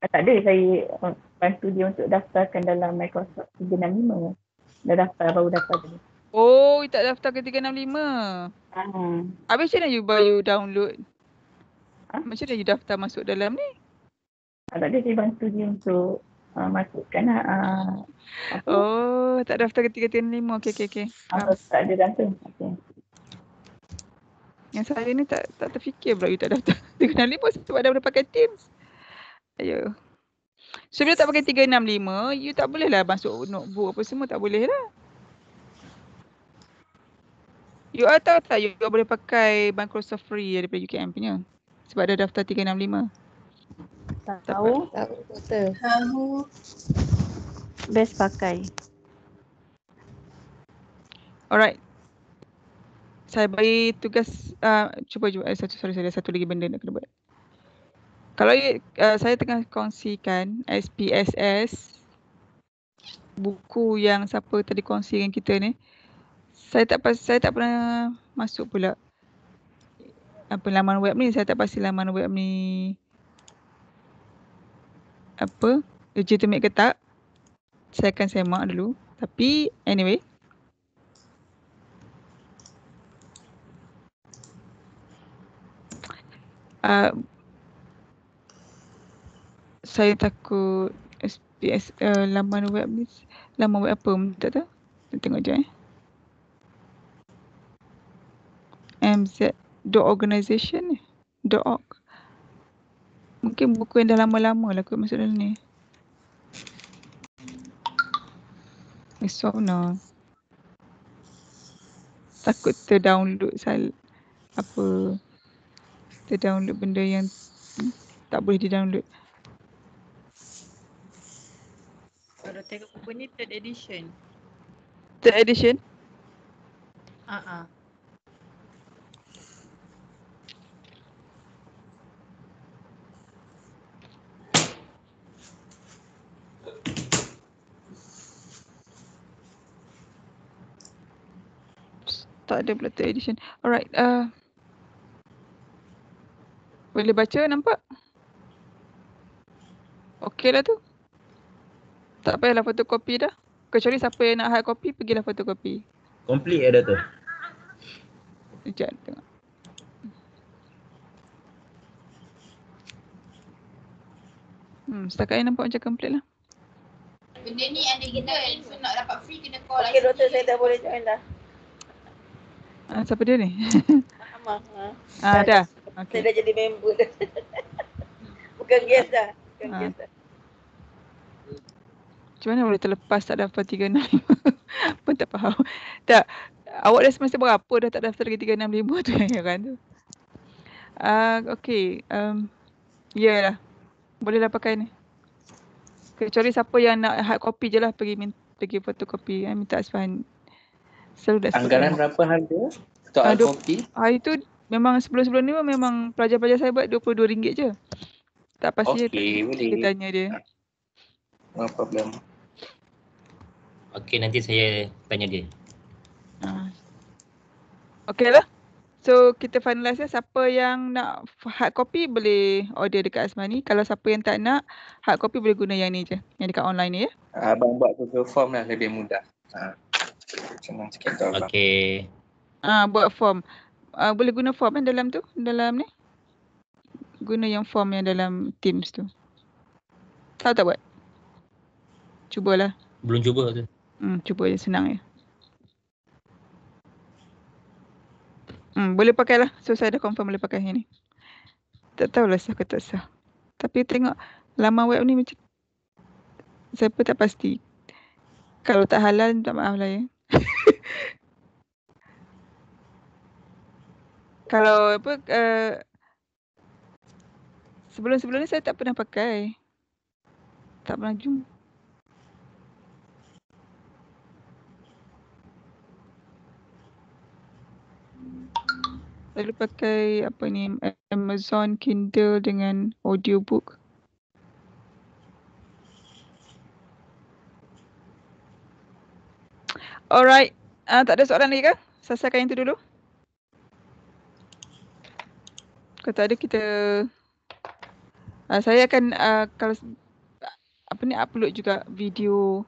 S19: Tak ada, saya bantu dia untuk daftarkan dalam Microsoft 365. Dah daftar, baru daftar tadi.
S1: Oh, you tak daftar ke 365. Habis macam mana you baru download? Macam mana you daftar masuk dalam ni?
S19: Tak ada, saya bantu dia untuk masukkan
S1: Oh, tak daftar ke 365. Okey.
S19: Tak ada daftar. Okay.
S1: Yang saya ni tak terfikir pula you tak daftar 365 sebab dah pakai Teams. Ayo. So bila tak pakai 365, you tak boleh lah masuk notebook apa semua, tak boleh lah. You tahu tak you boleh pakai Microsoft Free daripada UKM punya sebab dah daftar 365.
S19: Tahu doktor. Tahu. Best pakai.
S1: Alright. Saya bagi tugas cuba satu lagi benda nak kena buat. Kalau saya tengah kongsikan SPSS buku yang siapa tadi kongsi dengan kita ni, saya tak pernah masuk pula apa laman web ni. Saya tak pasti laman web ni apa legitimate ke tak. Saya akan semak dulu. Tapi anyway, saya takut SPS laman web ni, laman web apa tak tahu. Kita tengok je mz.organisation .org. Mungkin buku yang dah lama-lama lah kot masuk dalam ni. Swap no. Takut terdownload terdownload benda yang tak boleh di-download.
S20: Kalau tengok buku ni third edition.
S1: Third edition? Tak ada pula third edition. Alright. Boleh baca nampak? Okey lah tu. Tak payahlah fotokopi dah. Kecuali siapa yang nak hard copy, pergilah fotokopi.
S5: Complete ada tu.
S1: Sekejap tengok. Setakat ni nampak macam complete lah.
S6: Benda ni ada kita so nak dapat free kena call.
S8: Okey doktor, saya dah boleh join dah.
S1: Siapa dia ni?
S8: Amah.
S1: Dah.
S8: Okay. Saya dah jadi member dah. Bukan guest dah.
S1: Macam mana boleh terlepas tak daftar 365? Pun tak faham. Tak, awak dah semester berapa dah tak daftar lagi 365 tu yang heran tu. Okay. Yalah. Bolehlah pakai ni. Kecuali siapa yang nak hard copy je lah pergi fotokopi. Minta Asfahan. Selalu dah
S10: Anggaran berapa harga untuk hard copy?
S1: Itu memang sebelum-sebelum ni memang pelajar-pelajar saya buat RM22 je. Tak pasti
S10: boleh.
S1: Kita tanya dia.
S10: No problem.
S11: Okey, nanti saya tanya dia.
S1: Okey lah. So kita finalize ya. Siapa yang nak hard copy boleh order dekat Asmani. Kalau siapa yang tak nak hard copy boleh guna yang ni je. Yang dekat online ni ya.
S10: Abang buat Google Form lah lebih mudah. Senang sikit tu abang.
S11: Okey.
S1: Buat form. Boleh guna form kan dalam tu? Dalam ni? Guna yang form yang dalam Teams tu. Tahu tak buat? Cubalah.
S11: Belum cuba tu.
S1: Cuba je, senang je. Boleh pakai lah. So saya dah confirm boleh pakai yang ni. Tak tahulah sah ke tak sah. Tapi tengok laman web ni macam saya pun tak pasti. Kalau tak halal minta maaf lah ya. Kalau apa sebelum-sebelum ni saya tak pernah pakai. Tak pernah jumpa. Lalu pakai apa ni Amazon Kindle dengan audiobook. Alright. Tak ada soalan lagi ke? Selesaikan yang tu dulu. Kalau tak ada kita saya akan kalau apa ni upload juga video